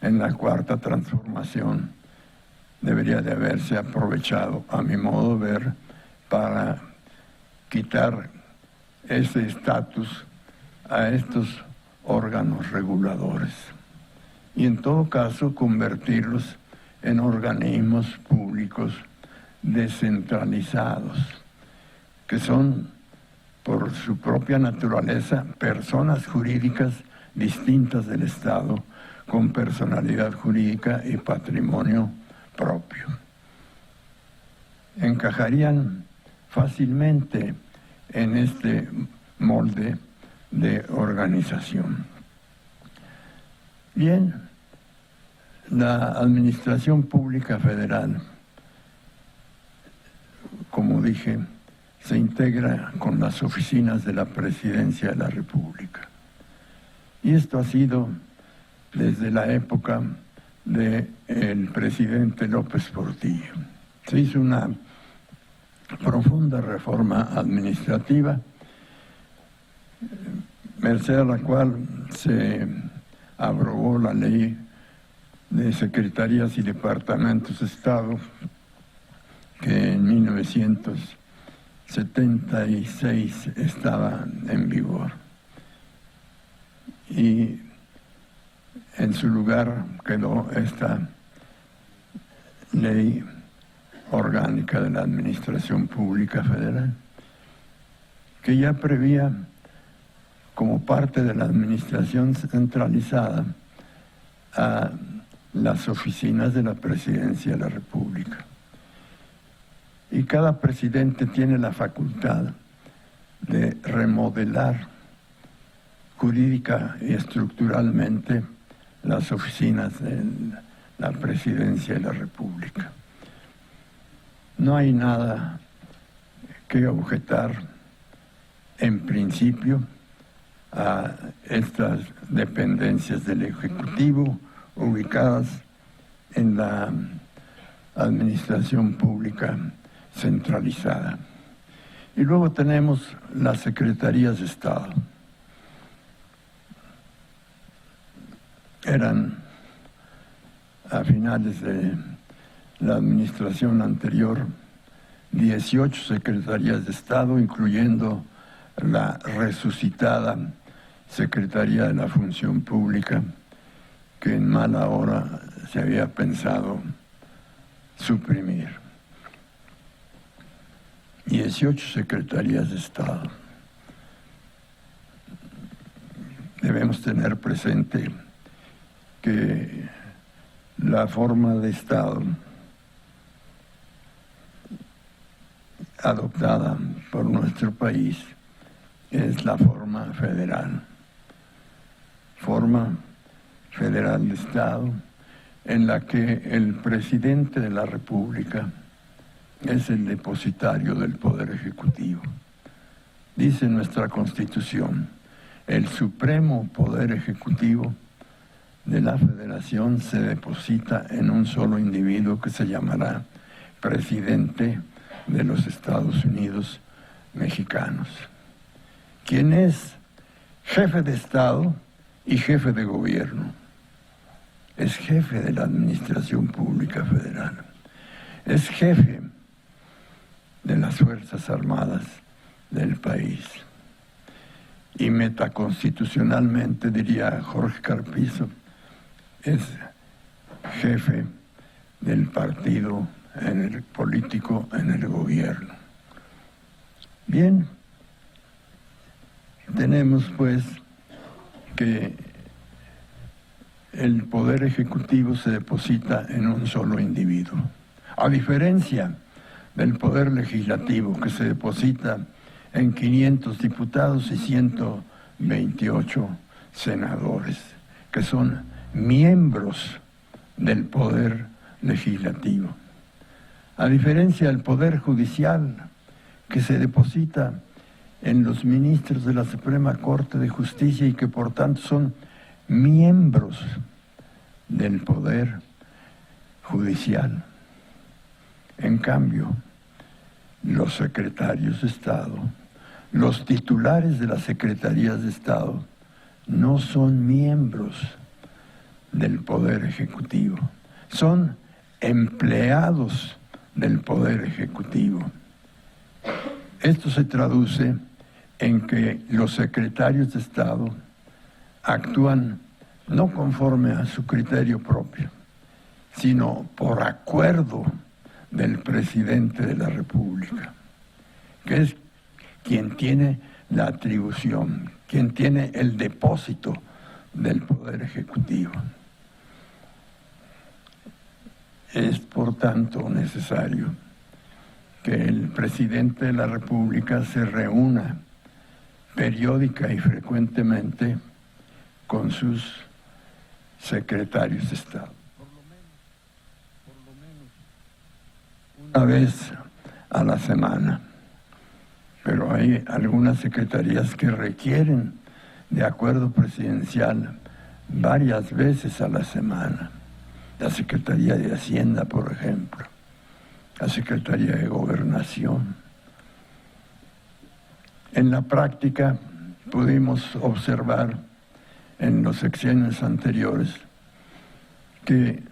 S7: en la Cuarta Transformación, debería de haberse aprovechado, a mi modo de ver, para quitar ese estatus a estos órganos reguladores y en todo caso convertirlos en organismos públicos descentralizados, que son por su propia naturaleza personas jurídicas distintas del Estado, con personalidad jurídica y patrimonio propio. Encajarían fácilmente en este molde de organización. Bien, la Administración Pública Federal, como dije, se integra con las oficinas de la Presidencia de la República. Y esto ha sido desde la época del presidente López Portillo. Se hizo una profunda reforma administrativa, merced a la cual se abrogó la ley de secretarías y departamentos de Estado, que en 1976 estaba en vigor. Y en su lugar quedó esta ley orgánica de la Administración Pública Federal, que ya prevía, como parte de la administración centralizada, a las oficinas de la Presidencia de la República. Y cada presidente tiene la facultad de remodelar jurídica y estructuralmente las oficinas de la Presidencia de la República. No hay nada que objetar en principio a estas dependencias del Ejecutivo ubicadas en la Administración Pública centralizada. Y luego tenemos las Secretarías de Estado. Eran, a finales de la administración anterior, 18 secretarías de Estado, incluyendo la resucitada Secretaría de la Función Pública, que en mala hora se había pensado suprimir. 18 secretarías de Estado. Debemos tener presente que la forma de Estado adoptada por nuestro país es la forma federal de Estado, en la que el presidente de la República es el depositario del Poder Ejecutivo. Dice nuestra Constitución, el supremo Poder Ejecutivo de la Federación se deposita en un solo individuo que se llamará presidente de los Estados Unidos mexicanos, quien es jefe de Estado y jefe de gobierno. Es jefe de la Administración Pública Federal. Es jefe de las Fuerzas Armadas del país. Y metaconstitucionalmente, diría Jorge Carpizo, es jefe del partido político en el gobierno. Bien, tenemos pues que el Poder Ejecutivo se deposita en un solo individuo, a diferencia del Poder Legislativo, que se deposita en 500 diputados y 128 senadores, que son miembros del Poder Legislativo. A diferencia del Poder Judicial, que se deposita en los ministros de la Suprema Corte de Justicia y que por tanto son miembros del Poder Judicial. En cambio, los secretarios de Estado, los titulares de las secretarías de Estado, no son miembros del Poder Ejecutivo, son empleados del Poder Ejecutivo. Esto se traduce en que los secretarios de Estado actúan no conforme a su criterio propio, sino por acuerdo del presidente de la República, que es quien tiene la atribución, quien tiene el depósito del Poder Ejecutivo. Es, por tanto, necesario que el presidente de la República se reúna periódica y frecuentemente con sus secretarios de Estado. Una vez a la semana, pero hay algunas secretarías que requieren de acuerdo presidencial varias veces a la semana. La Secretaría de Hacienda, por ejemplo, la Secretaría de Gobernación. En la práctica pudimos observar en los sexenios anteriores que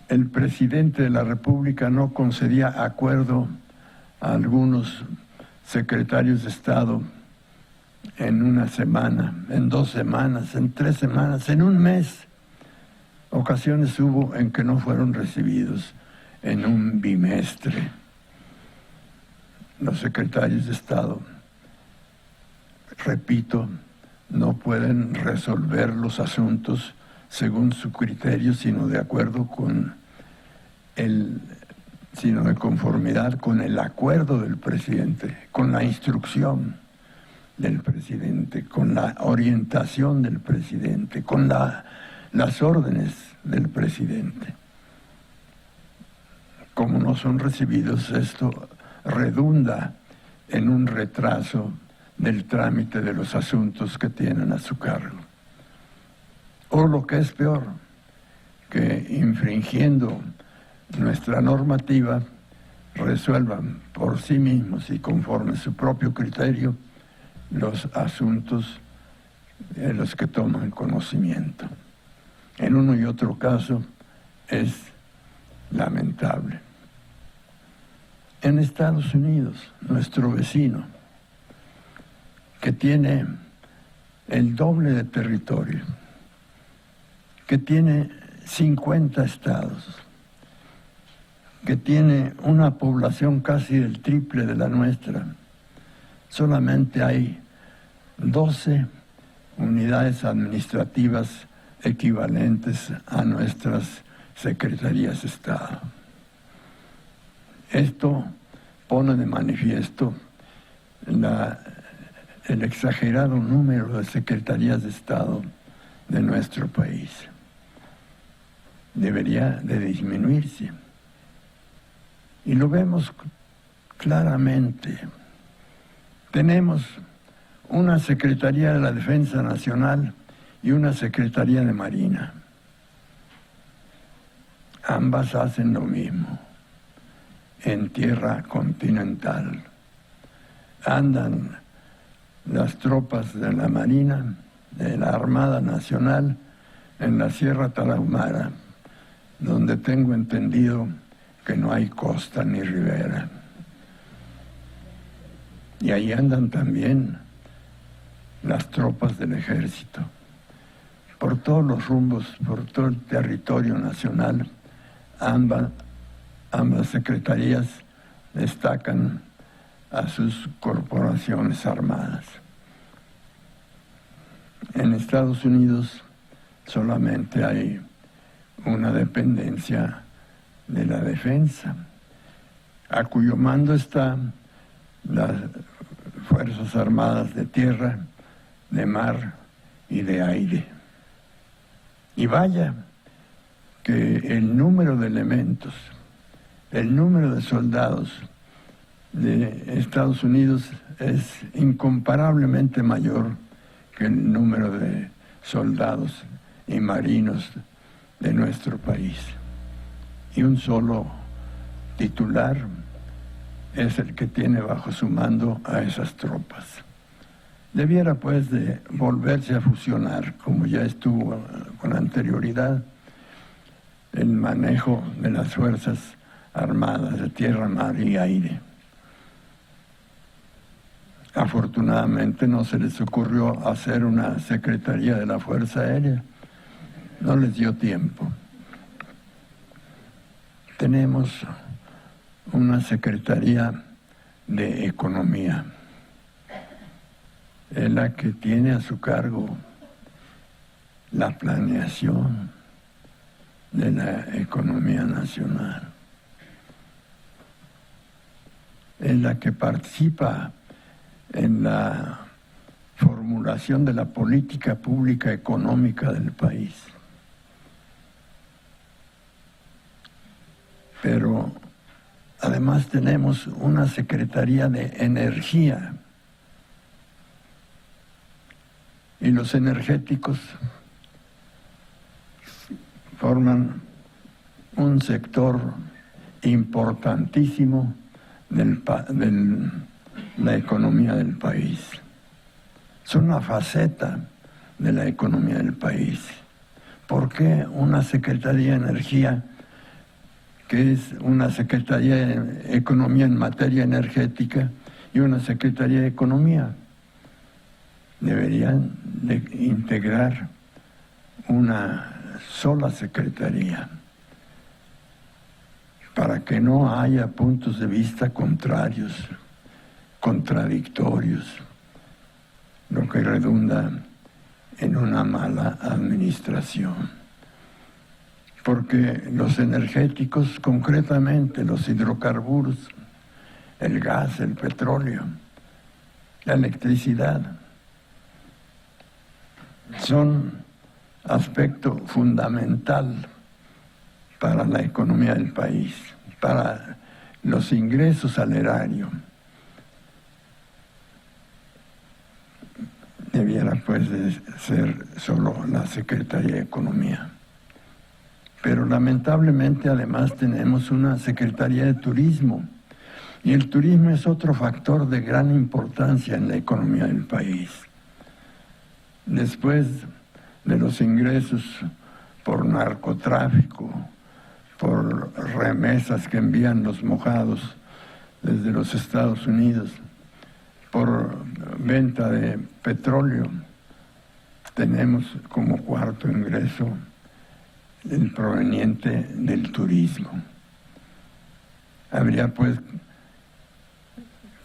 S7: el presidente de la República no concedía acuerdo a algunos secretarios de Estado en una semana, en 2 semanas, en 3 semanas, en un mes. Ocasiones hubo en que no fueron recibidos en un bimestre. Los secretarios de Estado, repito, no pueden resolver los asuntos según su criterio, sino de acuerdo con sino de conformidad con el acuerdo del presidente, con la instrucción del presidente, con la orientación del presidente, con las órdenes del presidente. Como no son recibidos, esto redunda en un retraso del trámite de los asuntos que tienen a su cargo. O lo que es peor, que infringiendo nuestra normativa resuelvan por sí mismos y conforme su propio criterio los asuntos de los que toman conocimiento. En uno y otro caso es lamentable. En Estados Unidos, nuestro vecino, que tiene el doble de territorio, que tiene 50 estados, que tiene una población casi el triple de la nuestra, solamente hay 12 unidades administrativas equivalentes a nuestras secretarías de Estado. Esto pone de manifiesto el exagerado número de secretarías de Estado de nuestro país. Debería de disminuirse. Y lo vemos claramente. Tenemos una Secretaría de la Defensa Nacional y una Secretaría de Marina. Ambas hacen lo mismo en tierra continental. Andan las tropas de la Marina, de la Armada Nacional, en la Sierra Tarahumara, donde tengo entendido que no hay costa ni ribera. Y ahí andan también las tropas del ejército. Por todos los rumbos, por todo el territorio nacional, ambas secretarías destacan a sus corporaciones armadas. En Estados Unidos solamente hay una dependencia de la defensa, a cuyo mando están las Fuerzas Armadas de tierra, de mar y de aire. Y vaya que el número de elementos, el número de soldados de Estados Unidos es incomparablemente mayor que el número de soldados y marinos de nuestro país. Y un solo titular es el que tiene bajo su mando a esas tropas. Debiera pues de volverse a fusionar, como ya estuvo con anterioridad, el manejo de las fuerzas armadas de tierra, mar y aire. Afortunadamente no se les ocurrió hacer una Secretaría de la Fuerza Aérea, no les dio tiempo. Tenemos una Secretaría de Economía, en la que tiene a su cargo la planeación de la economía nacional, en la que participa en la formulación de la política pública económica del país. Pero además tenemos una Secretaría de Energía, y los energéticos forman un sector importantísimo de la economía del país. Son una faceta de la economía del país. ¿Por qué una Secretaría de Energía, que es una Secretaría de Economía en materia energética, y una Secretaría de Economía? Deberían de integrar una sola secretaría para que no haya puntos de vista contrarios, contradictorios, lo que redunda en una mala administración. Porque los energéticos, concretamente los hidrocarburos, el gas, el petróleo, la electricidad, son aspecto fundamental para la economía del país, para los ingresos al erario. Debiera pues de ser solo la Secretaría de Economía. Pero lamentablemente además tenemos una Secretaría de Turismo, y el turismo es otro factor de gran importancia en la economía del país. Después de los ingresos por narcotráfico, por remesas que envían los mojados desde los Estados Unidos, por venta de petróleo, tenemos como cuarto ingreso el proveniente del turismo. Habría pues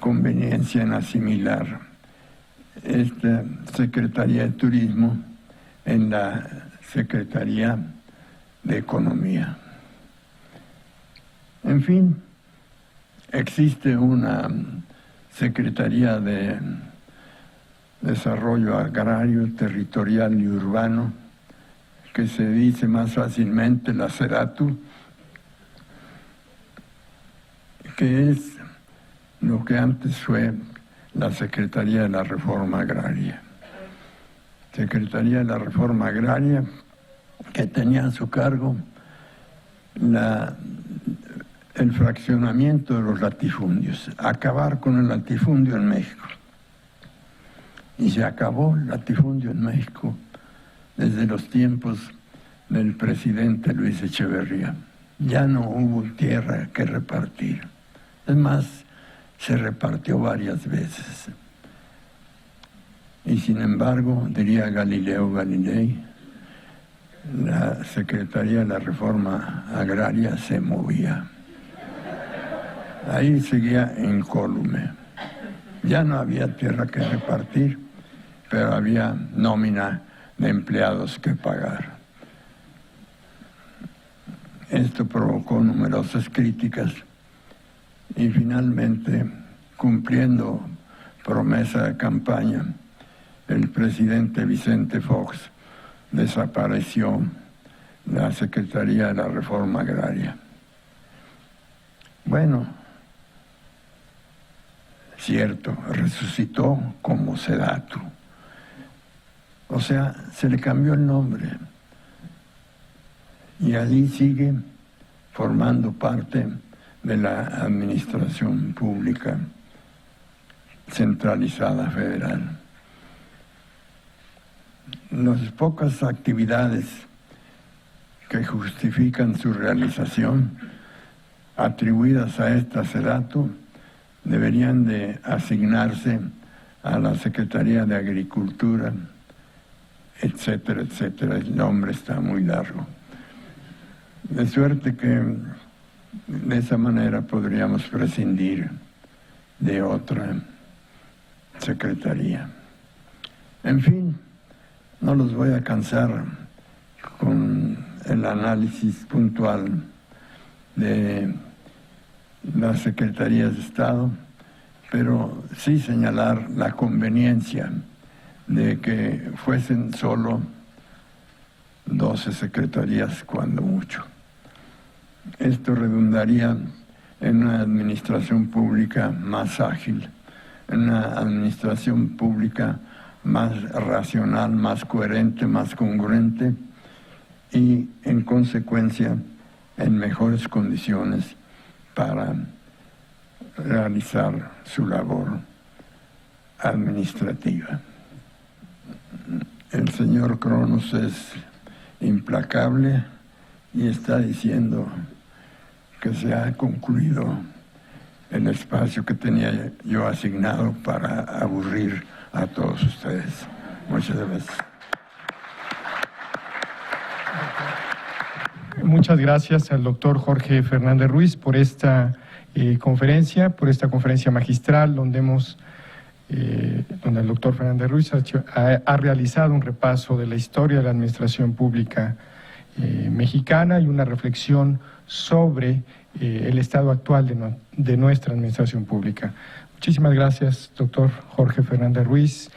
S7: conveniencia en asimilar esta Secretaría de Turismo en la Secretaría de Economía. En fin, existe una Secretaría de Desarrollo Agrario, Territorial y Urbano, que se dice más fácilmente la SEDATU, que es lo que antes fue la Secretaría de la Reforma Agraria. Secretaría de la Reforma Agraria, que tenía a su cargo el fraccionamiento de los latifundios, acabar con el latifundio en México. Y se acabó el latifundio en México desde los tiempos del presidente Luis Echeverría. Ya no hubo tierra que repartir. Es más, se repartió varias veces. Y sin embargo, diría Galileo Galilei, la Secretaría de la Reforma Agraria se movía. Ahí seguía incólume. Ya no había tierra que repartir, pero había nómina de empleados que pagar. Esto provocó numerosas críticas y finalmente, cumpliendo promesa de campaña, el presidente Vicente Fox desapareció la Secretaría de la Reforma Agraria. Bueno, cierto, resucitó como SEDATU, O sea, se le cambió el nombre. Y allí sigue formando parte de la administración pública centralizada federal. Las pocas actividades que justifican su realización atribuidas a esta SEDATU deberían de asignarse a la Secretaría de Agricultura, etcétera, etcétera. El nombre está muy largo. De suerte que de esa manera podríamos prescindir de otra secretaría. En fin, no los voy a cansar con el análisis puntual de las secretarías de Estado, pero sí señalar la conveniencia de que fuesen solo 12 secretarías cuando mucho. Esto redundaría en una administración pública más ágil, en una administración pública más racional, más coherente, más congruente y, en consecuencia, en mejores condiciones para realizar su labor administrativa. El señor Cronos es implacable y está diciendo que se ha concluido el espacio que tenía yo asignado para aburrir a todos ustedes. Muchas gracias.
S5: Muchas gracias al doctor Jorge Fernández Ruiz por esta conferencia magistral donde el doctor Fernández Ruiz ha realizado un repaso de la historia de la administración pública mexicana y una reflexión sobre el estado actual de nuestra administración pública. Muchísimas gracias, doctor Jorge Fernández Ruiz.